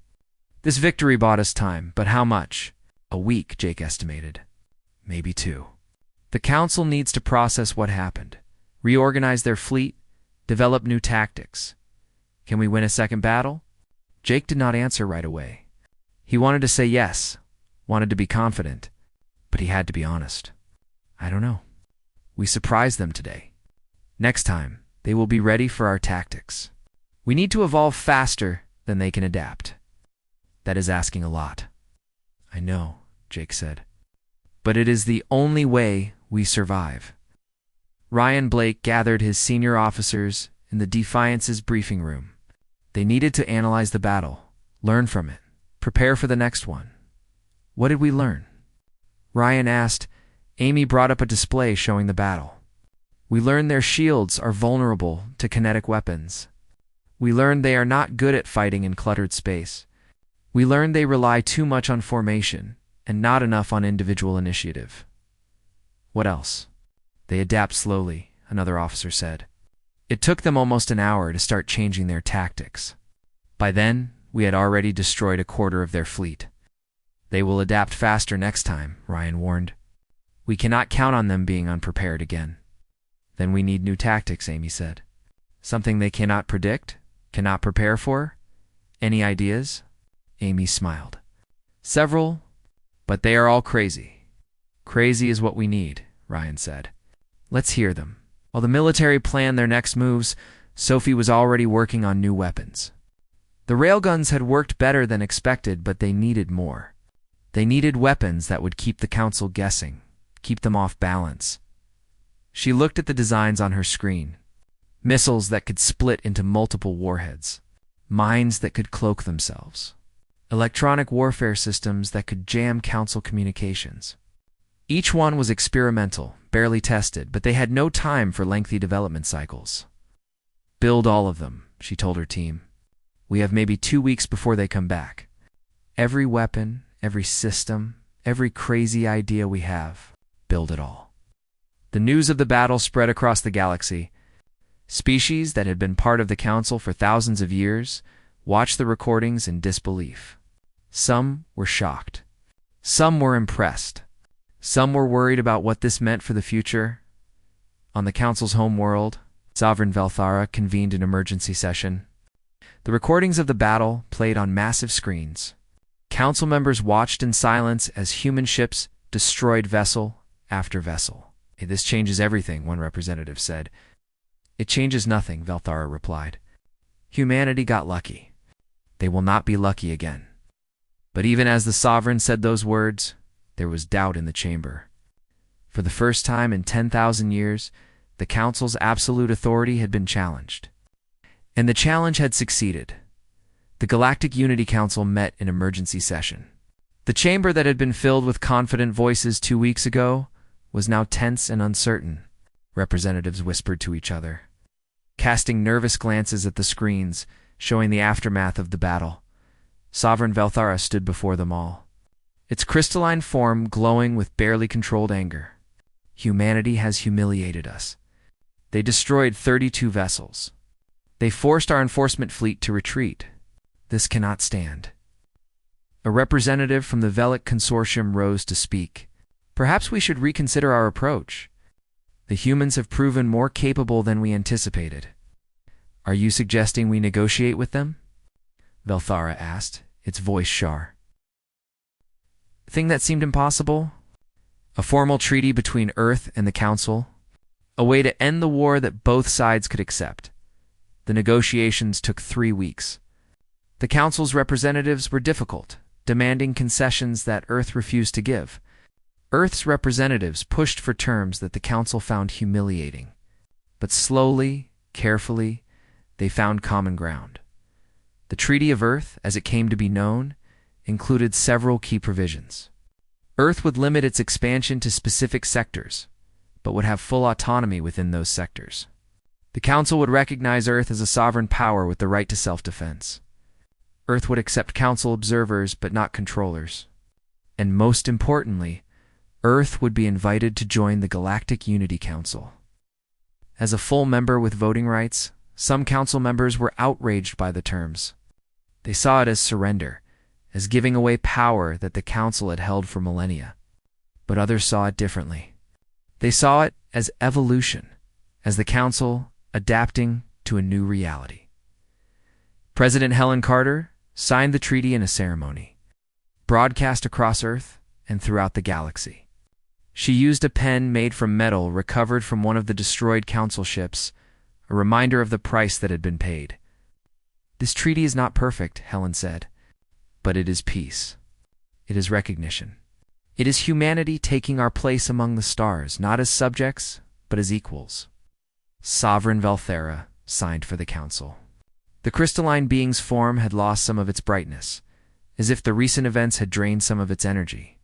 This victory bought us time, but how much? A week," Jake estimated. Maybe 2. The Council needs to process what happened, reorganize their fleet, develop new tactics. "Can we win a second battle?" Jake did not answer right away. He wanted to say yes, wanted to be confident, but he had to be honest. "I don't know. We surprised them today. Next time, they will be ready for our tactics. We need to evolve faster than they can adapt." "That is asking a lot." "I know," Jake said. "But it is the only way we survive." Ryan Blake gathered his senior officers in the Defiance's briefing room. They needed to analyze the battle, learn from it, prepare for the next one. What did we learn? Ryan asked. Amy brought up a display showing the battle. We learned their shields are vulnerable to kinetic weapons. We learned they are not good at fighting in cluttered space. We learned they rely too much on formation and not enough on individual initiative. What else? They adapt slowly, another officer said. It took them almost an hour to start changing their tactics. By then, we had already destroyed a quarter of their fleet. They will adapt faster next time, Ryan warned. We cannot count on them being unprepared again. Then we need new tactics, Amy said. Something they cannot predict, cannot prepare for? Any ideas? Amy smiled. Several, but they are all crazy. Crazy is what we need, Ryan said. Let's hear them. While the military planned their next moves, Sophie was already working on new weapons. The railguns had worked better than expected, but they needed more. They needed weapons that would keep the council guessing, keep them off balance. She looked at the designs on her screen. Missiles that could split into multiple warheads. Mines that could cloak themselves. Electronic warfare systems that could jam council communications. Each one was experimental, barely tested, but they had no time for lengthy development cycles. Build all of them, she told her team. We have maybe 2 weeks before they come back. Every weapon, every system, every crazy idea we have, build it all. The news of the battle spread across the galaxy. Species that had been part of the council for thousands of years watched the recordings in disbelief. Some were shocked. Some were impressed. Some were worried about what this meant for the future. On the council's home world, Sovereign Velthara convened an emergency session. The recordings of the battle played on massive screens. Council members watched in silence as human ships destroyed vessel after vessel. This changes everything, one representative said. It changes nothing, Velthara replied. Humanity got lucky. They will not be lucky again. But even as the Sovereign said those words, there was doubt in the chamber. For the first time in 10,000 years, the Council's absolute authority had been challenged. And the challenge had succeeded. The Galactic Unity Council met in emergency session. The chamber that had been filled with confident voices 2 weeks ago was now tense and uncertain, representatives whispered to each other. Casting nervous glances at the screens, showing the aftermath of the battle, Sovereign Velthara stood before them all. Its crystalline form glowing with barely controlled anger. Humanity has humiliated us. They destroyed 32 vessels. They forced our enforcement fleet to retreat. This cannot stand. A representative from the Velic Consortium rose to speak. Perhaps we should reconsider our approach. The humans have proven more capable than we anticipated. Are you suggesting we negotiate with them? Velthara asked, its voice sharp. Thing that seemed impossible? A formal treaty between Earth and the Council? A way to end the war that both sides could accept. The negotiations took 3 weeks. The Council's representatives were difficult, demanding concessions that Earth refused to give. Earth's representatives pushed for terms that the Council found humiliating. But slowly, carefully, they found common ground. The Treaty of Earth, as it came to be known, included several key provisions. Earth would limit its expansion to specific sectors, but would have full autonomy within those sectors. The Council would recognize Earth as a sovereign power with the right to self-defense. Earth would accept Council observers but not controllers. And most importantly, Earth would be invited to join the Galactic Unity Council. As a full member with voting rights, some Council members were outraged by the terms. They saw it as surrender, as giving away power that the Council had held for millennia. But others saw it differently. They saw it as evolution, as the Council adapting to a new reality. President Helen Carter signed the treaty in a ceremony, broadcast across Earth and throughout the galaxy. She used a pen made from metal recovered from one of the destroyed Council ships, a reminder of the price that had been paid. This treaty is not perfect, Helen said, but it is peace. It is recognition. It is humanity taking our place among the stars, not as subjects, but as equals. Sovereign Velthera signed for the council. The crystalline being's form had lost some of its brightness, as if the recent events had drained some of its energy.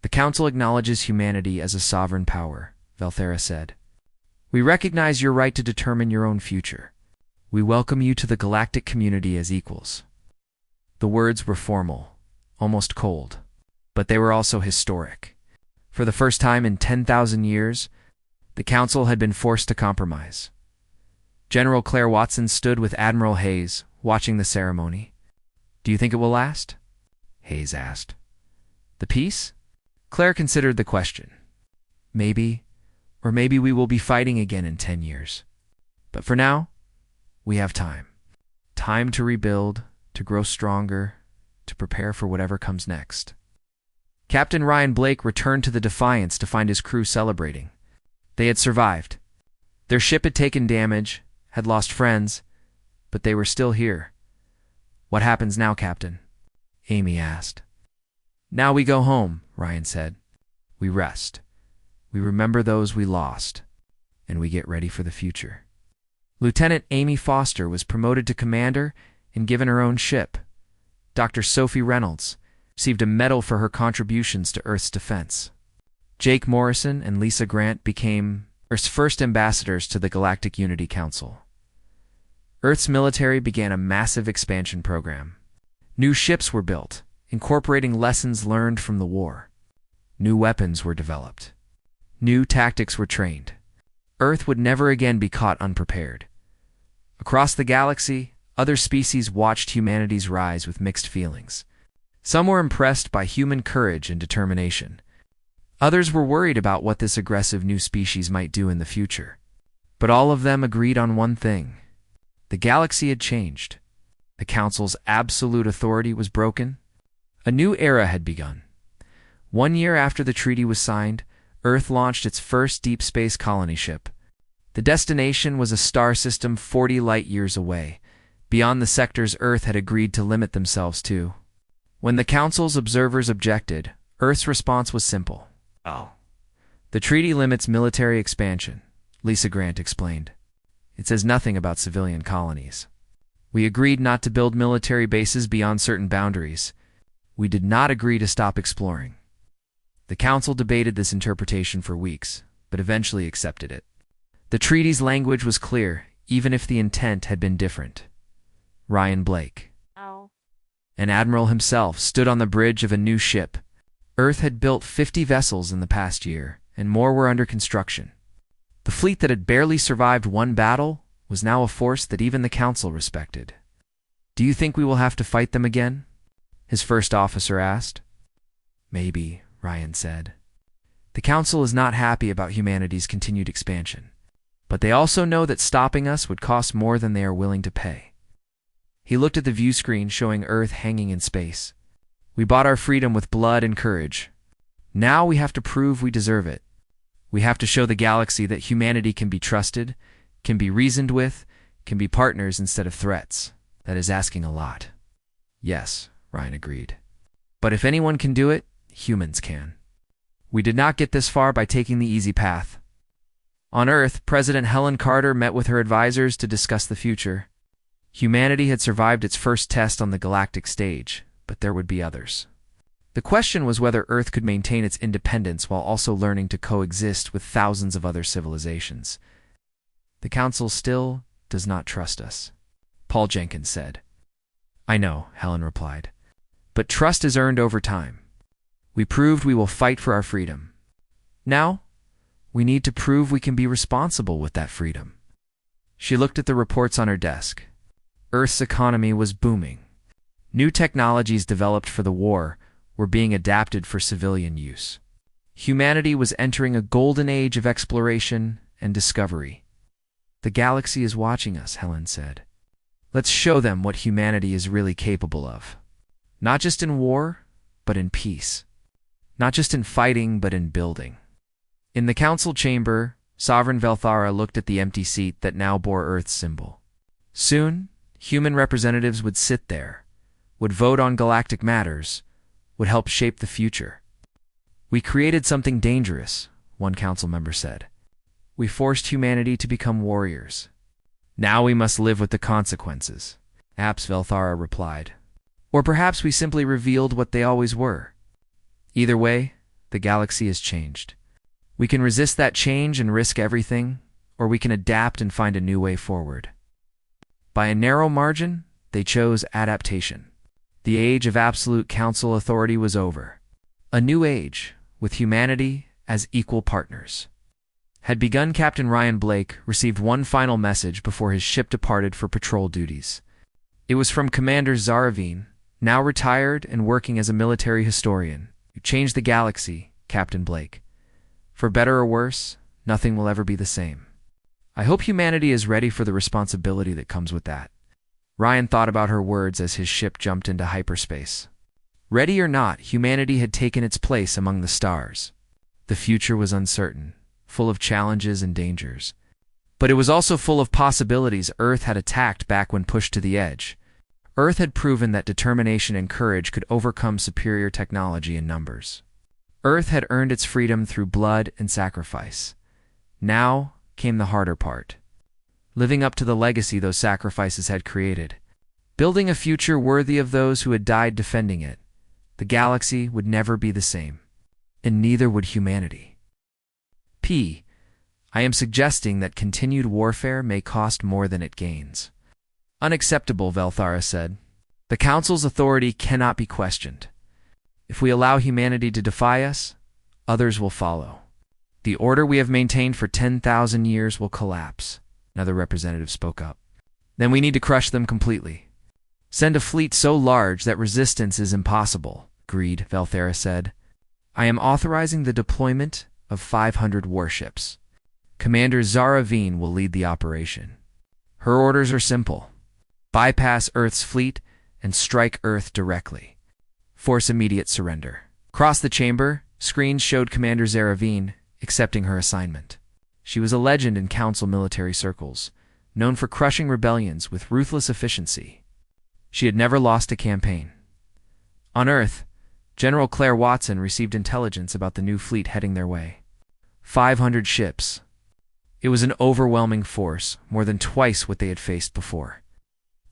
The council acknowledges humanity as a sovereign power, Velthera said. We recognize your right to determine your own future. We welcome you to the galactic community as equals. The words were formal, almost cold, but they were also historic. For the first time in 10,000 years, the council had been forced to compromise. General Claire Watson stood with Admiral Hayes, watching the ceremony. Do you think it will last? Hayes asked. The peace? Claire considered the question. Maybe, or maybe we will be fighting again in 10 years. But for now, we have time. Time to rebuild, to grow stronger, to prepare for whatever comes next. Captain Ryan Blake returned to the Defiance to find his crew celebrating. They had survived. Their ship had taken damage, had lost friends, but they were still here. What happens now, Captain? Amy asked. Now we go home, Ryan said. We rest. We remember those we lost, and we get ready for the future. Lieutenant Amy Foster was promoted to commander and given her own ship. Dr. Sophie Reynolds received a medal for her contributions to Earth's defense. Jake Morrison and Lisa Grant became Earth's first ambassadors to the Galactic Unity Council. Earth's military began a massive expansion program. New ships were built, incorporating lessons learned from the war. New weapons were developed. New tactics were trained. Earth would never again be caught unprepared. Across the galaxy, other species watched humanity's rise with mixed feelings. Some were impressed by human courage and determination. Others were worried about what this aggressive new species might do in the future. But all of them agreed on one thing. The galaxy had changed. The Council's absolute authority was broken. A new era had begun. 1 year after the treaty was signed, Earth launched its first deep space colony ship. The destination was a star system 40 light-years away, beyond the sectors Earth had agreed to limit themselves to. When the Council's observers objected, Earth's response was simple. Oh. The treaty limits military expansion, Lisa Grant explained. It says nothing about civilian colonies. We agreed not to build military bases beyond certain boundaries. We did not agree to stop exploring. The Council debated this interpretation for weeks, but eventually accepted it. The treaty's language was clear, even if the intent had been different. Ryan Blake, an admiral himself, stood on the bridge of a new ship. Earth had built 50 vessels in the past year, and more were under construction. The fleet that had barely survived one battle was now a force that even the Council respected. Do you think we will have to fight them again? His first officer asked. Maybe, Ryan said. The Council is not happy about humanity's continued expansion, but they also know that stopping us would cost more than they are willing to pay. He looked at the view screen showing Earth hanging in space. We bought our freedom with blood and courage. Now we have to prove we deserve it. We have to show the galaxy that humanity can be trusted, can be reasoned with, can be partners instead of threats. That is asking a lot. Yes, Ryan agreed. But if anyone can do it, humans can. We did not get this far by taking the easy path. On Earth, President Helen Carter met with her advisors to discuss the future. Humanity had survived its first test on the galactic stage, but there would be others. The question was whether Earth could maintain its independence while also learning to coexist with thousands of other civilizations. The Council still does not trust us, Paul Jenkins said. I know, Helen replied. But trust is earned over time. We proved we will fight for our freedom. Now, we need to prove we can be responsible with that freedom. She looked at the reports on her desk. Earth's economy was booming. New technologies developed for the war were being adapted for civilian use. Humanity was entering a golden age of exploration and discovery. The galaxy is watching us, Helen said. Let's show them what humanity is really capable of. Not just in war, but in peace. Not just in fighting, but in building. In the council chamber, Sovereign Velthara looked at the empty seat that now bore Earth's symbol. Soon, human representatives would sit there, would vote on galactic matters, would help shape the future. We created something dangerous, one council member said. We forced humanity to become warriors. Now we must live with the consequences, Velthara replied. Or perhaps we simply revealed what they always were. Either way, the galaxy has changed. We can resist that change and risk everything, or we can adapt and find a new way forward. By a narrow margin, they chose adaptation. The age of absolute council authority was over. A new age, with humanity as equal partners, had begun. Captain Ryan Blake received one final message before his ship departed for patrol duties. It was from Commander Zaravine, now retired and working as a military historian. You changed the galaxy, Captain Blake. For better or worse, nothing will ever be the same. I hope humanity is ready for the responsibility that comes with that. Ryan thought about her words as his ship jumped into hyperspace. Ready or not, humanity had taken its place among the stars. The future was uncertain, full of challenges and dangers. But it was also full of possibilities. Earth had attacked back when pushed to the edge. Earth had proven that determination and courage could overcome superior technology in numbers. Earth had earned its freedom through blood and sacrifice. Now came the harder part. Living up to the legacy those sacrifices had created. Building a future worthy of those who had died defending it. The galaxy would never be the same. And neither would humanity. I am suggesting that continued warfare may cost more than it gains. Unacceptable, Velthara said. The Council's authority cannot be questioned. If we allow humanity to defy us, others will follow. The order we have maintained for 10,000 years will collapse, another representative spoke up. Then we need to crush them completely. Send a fleet so large that resistance is impossible, agreed, Velthara said. I am authorizing the deployment of 500 warships. Commander Zaravine will lead the operation. Her orders are simple. Bypass Earth's fleet and strike Earth directly. Force immediate surrender. Across the chamber, screens showed Commander Zaravine accepting her assignment. She was a legend in Council military circles, known for crushing rebellions with ruthless efficiency. She had never lost a campaign. On Earth, General Claire Watson received intelligence about the new fleet heading their way. 500 ships. It was an overwhelming force, more than twice what they had faced before.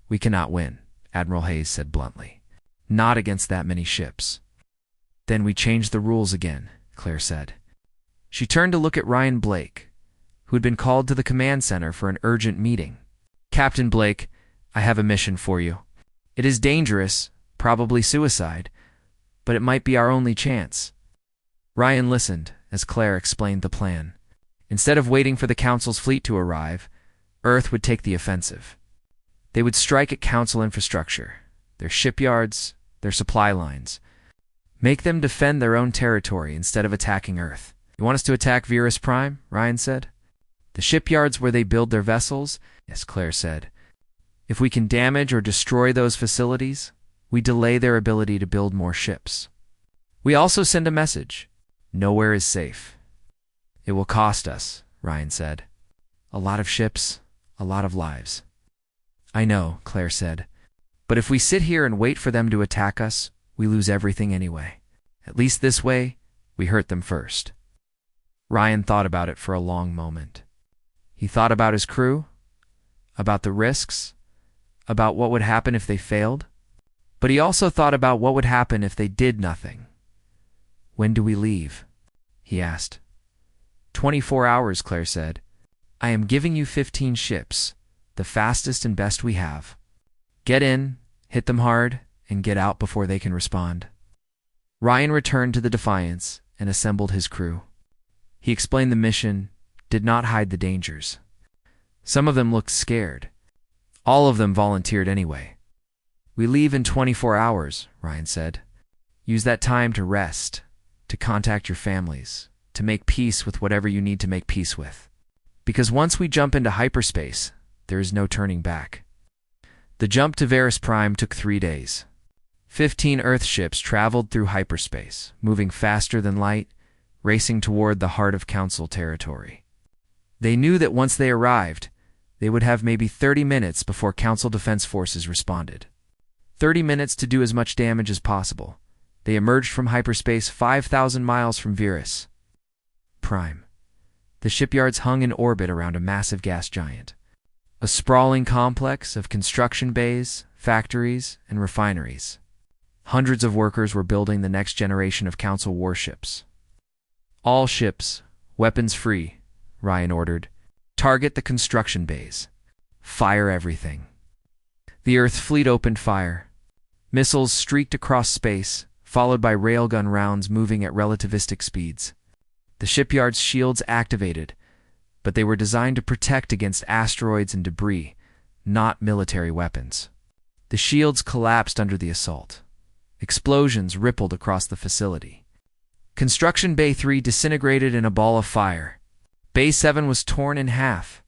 We cannot win, Admiral Hayes said bluntly. Not against that many ships. Then we changed the rules again, Claire said. She turned to look at Ryan Blake, who had been called to the command center for an urgent meeting. Captain Blake, I have a mission for you. It is dangerous, probably suicide, but it might be our only chance. Ryan listened as Claire explained the plan. Instead of waiting for the Council's fleet to arrive, Earth would take the offensive. They would strike at Council infrastructure, their shipyards, their supply lines. Make them defend their own territory instead of attacking Earth. You want us to attack Virus Prime? Ryan said. The shipyards where they build their vessels? Yes, Claire said. If we can damage or destroy those facilities, we delay their ability to build more ships. We also send a message. Nowhere is safe. It will cost us, Ryan said. A lot of ships, a lot of lives. I know, Claire said. But if we sit here and wait for them to attack us, we lose everything anyway. At least this way, we hurt them first. Ryan thought about it for a long moment. He thought about his crew, about the risks, about what would happen if they failed. But he also thought about what would happen if they did nothing. When do we leave? He asked. 24 hours, Claire said. I am giving you 15 ships, the fastest and best we have. Get in, hit them hard, and get out before they can respond. Ryan returned to the Defiance and assembled his crew. He explained the mission, did not hide the dangers. Some of them looked scared. All of them volunteered anyway. We leave in 24 hours, Ryan said. Use that time to rest, to contact your families, to make peace with whatever you need to make peace with. Because once we jump into hyperspace, there is no turning back. The jump to Varus Prime took 3 days. 15 Earth ships traveled through hyperspace, moving faster than light, racing toward the heart of Council territory. They knew that once they arrived, they would have maybe 30 minutes before Council Defense Forces responded. 30 minutes to do as much damage as possible. They emerged from hyperspace 5,000 miles from Virus Prime. The shipyards hung in orbit around a massive gas giant, a sprawling complex of construction bays, factories, and refineries. Hundreds of workers were building the next generation of Council warships. All ships, weapons free, Ryan ordered. Target the construction bays. Fire everything. The Earth fleet opened fire. Missiles streaked across space, followed by railgun rounds moving at relativistic speeds. The shipyard's shields activated, but they were designed to protect against asteroids and debris, not military weapons. The shields collapsed under the assault. Explosions rippled across the facility. Construction Bay 3 disintegrated in a ball of fire. Bay 7 was torn in half.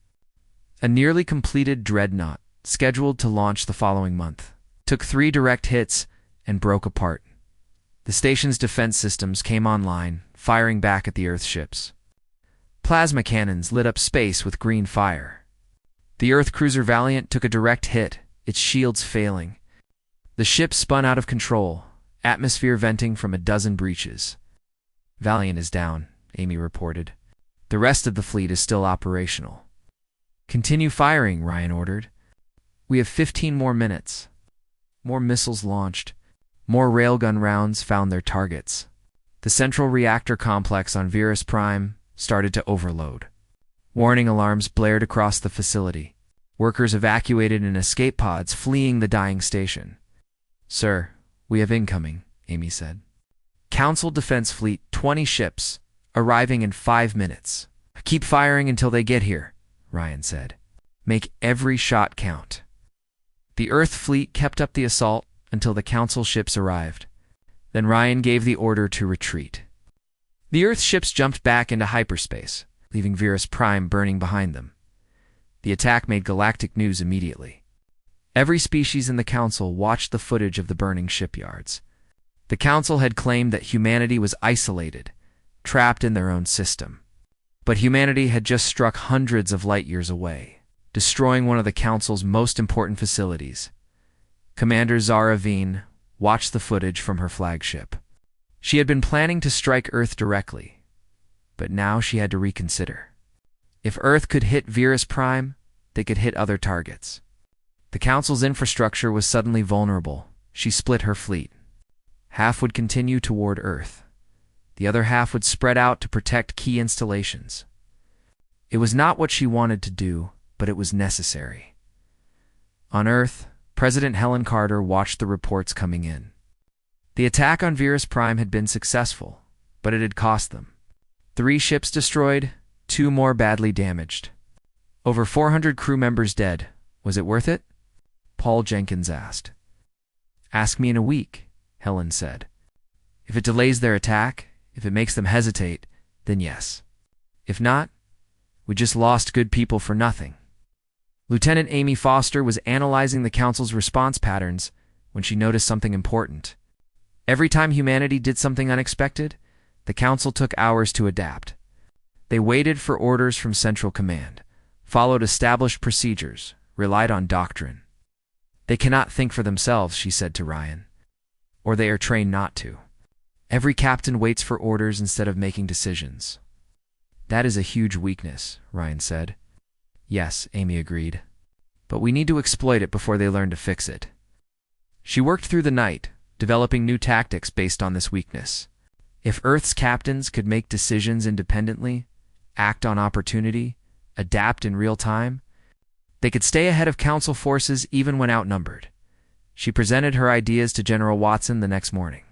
A nearly completed dreadnought, scheduled to launch the following month, took 3 direct hits and broke apart. The station's defense systems came online, firing back at the Earth ships. Plasma cannons lit up space with green fire. The Earth cruiser Valiant took a direct hit, its shields failing. The ship spun out of control, atmosphere venting from a dozen breaches. Valiant is down, Amy reported. The rest of the fleet is still operational. Continue firing, Ryan ordered. We have 15 more minutes. More missiles launched. More railgun rounds found their targets. The central reactor complex on Virus Prime started to overload. Warning alarms blared across the facility. Workers evacuated in escape pods, fleeing the dying station. Sir, we have incoming, Amy said. Council Defense Fleet, 20 ships, arriving in 5 minutes. Keep firing until they get here, Ryan said. Make every shot count. The Earth fleet kept up the assault until the Council ships arrived. Then Ryan gave the order to retreat. The Earth ships jumped back into hyperspace, leaving Virus Prime burning behind them. The attack made galactic news immediately. Every species in the Council watched the footage of the burning shipyards. The Council had claimed that humanity was isolated, trapped in their own system. But humanity had just struck hundreds of light years away, destroying one of the Council's most important facilities. Commander Zara Veen watched the footage from her flagship. She had been planning to strike Earth directly, but now she had to reconsider. If Earth could hit Virus Prime, they could hit other targets. The Council's infrastructure was suddenly vulnerable. She split her fleet. Half would continue toward Earth. The other half would spread out to protect key installations. It was not what she wanted to do, but it was necessary. On Earth, President Helen Carter watched the reports coming in. The attack on Virus Prime had been successful, but it had cost them. 3 ships destroyed, 2 more badly damaged. Over 400 crew members dead. Was it worth it? Paul Jenkins asked. Ask me in a week, Helen said. If it delays their attack, if it makes them hesitate, then yes. If not, we just lost good people for nothing. Lieutenant Amy Foster was analyzing the Council's response patterns when she noticed something important. Every time humanity did something unexpected, the Council took hours to adapt. They waited for orders from Central Command, followed established procedures, relied on doctrine. They cannot think for themselves, she said to Ryan, or they are trained not to. Every captain waits for orders instead of making decisions. That is a huge weakness, Ryan said. Yes, Amy agreed. But we need to exploit it before they learn to fix it. She worked through the night, developing new tactics based on this weakness. If Earth's captains could make decisions independently, act on opportunity, adapt in real time, they could stay ahead of Council forces even when outnumbered. She presented her ideas to General Watson the next morning.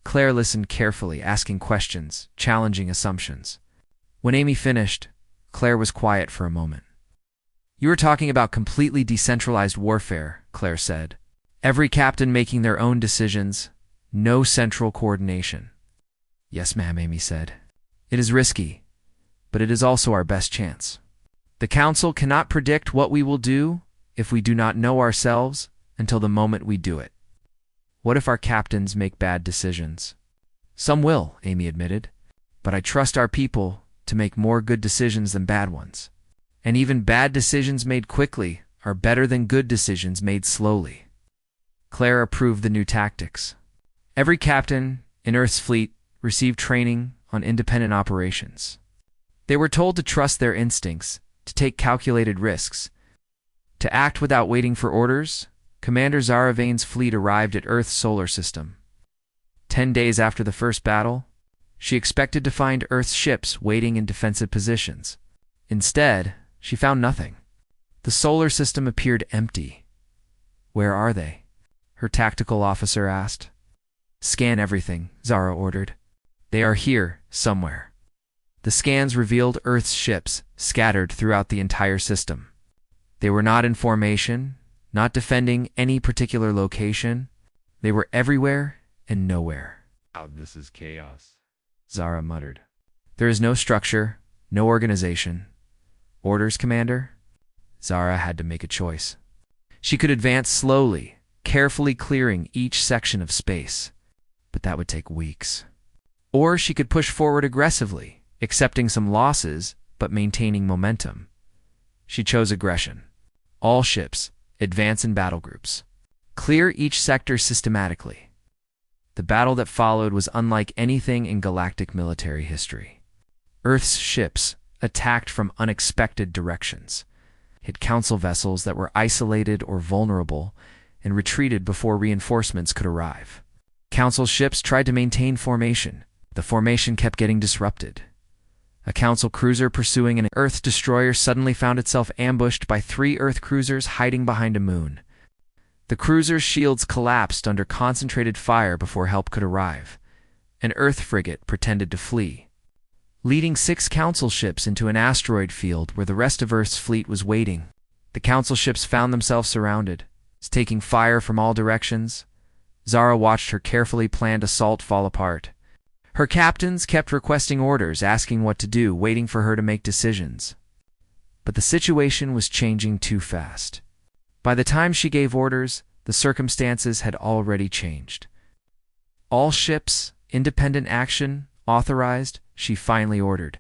Claire listened carefully, asking questions, challenging assumptions. When Amy finished, Claire was quiet for a moment. You were talking about completely decentralized warfare, Claire said. Every captain making their own decisions, no central coordination. Yes, ma'am, Amy said. It is risky, but it is also our best chance. The Council cannot predict what we will do if we do not know ourselves until the moment we do it. What if our captains make bad decisions? Some will, Amy admitted, but I trust our people to make more good decisions than bad ones. And even bad decisions made quickly are better than good decisions made slowly. Claire approved the new tactics. Every captain in Earth's fleet received training on independent operations. They were told to trust their instincts, to take calculated risks, to act without waiting for orders. Commander Zara Vane's fleet arrived at Earth's solar system. 10 days after the first battle, she expected to find Earth's ships waiting in defensive positions. Instead, she found nothing. The solar system appeared empty. "Where are they?" her tactical officer asked. "Scan everything," Zara ordered. "They are here, somewhere." The scans revealed Earth's ships scattered throughout the entire system. They were not in formation, not defending any particular location. They were everywhere and nowhere. This is chaos," Zara muttered. "There is no structure, no organization. Orders, Commander?" Zara had to make a choice. She could advance slowly, carefully clearing each section of space, but that would take weeks. Or she could push forward aggressively, accepting some losses but maintaining momentum. She chose aggression. All ships, advance in battle groups. Clear each sector systematically. The battle that followed was unlike anything in galactic military history. Earth's ships attacked from unexpected directions, hit council vessels that were isolated or vulnerable, and retreated before reinforcements could arrive. Council ships tried to maintain formation. The formation kept getting disrupted. A council cruiser pursuing an Earth destroyer suddenly found itself ambushed by 3 Earth cruisers hiding behind a moon. The cruiser's shields collapsed under concentrated fire before help could arrive. An Earth frigate pretended to flee, leading 6 council ships into an asteroid field where the rest of Earth's fleet was waiting. The council ships found themselves surrounded, taking fire from all directions. Zara watched her carefully planned assault fall apart. Her captains kept requesting orders, asking what to do, waiting for her to make decisions. But the situation was changing too fast. By the time she gave orders, the circumstances had already changed. "All ships, independent action, authorized," she finally ordered.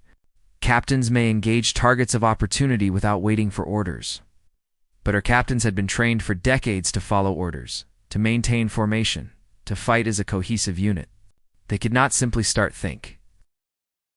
"Captains may engage targets of opportunity without waiting for orders." But her captains had been trained for decades to follow orders, to maintain formation, to fight as a cohesive unit. They could not simply think.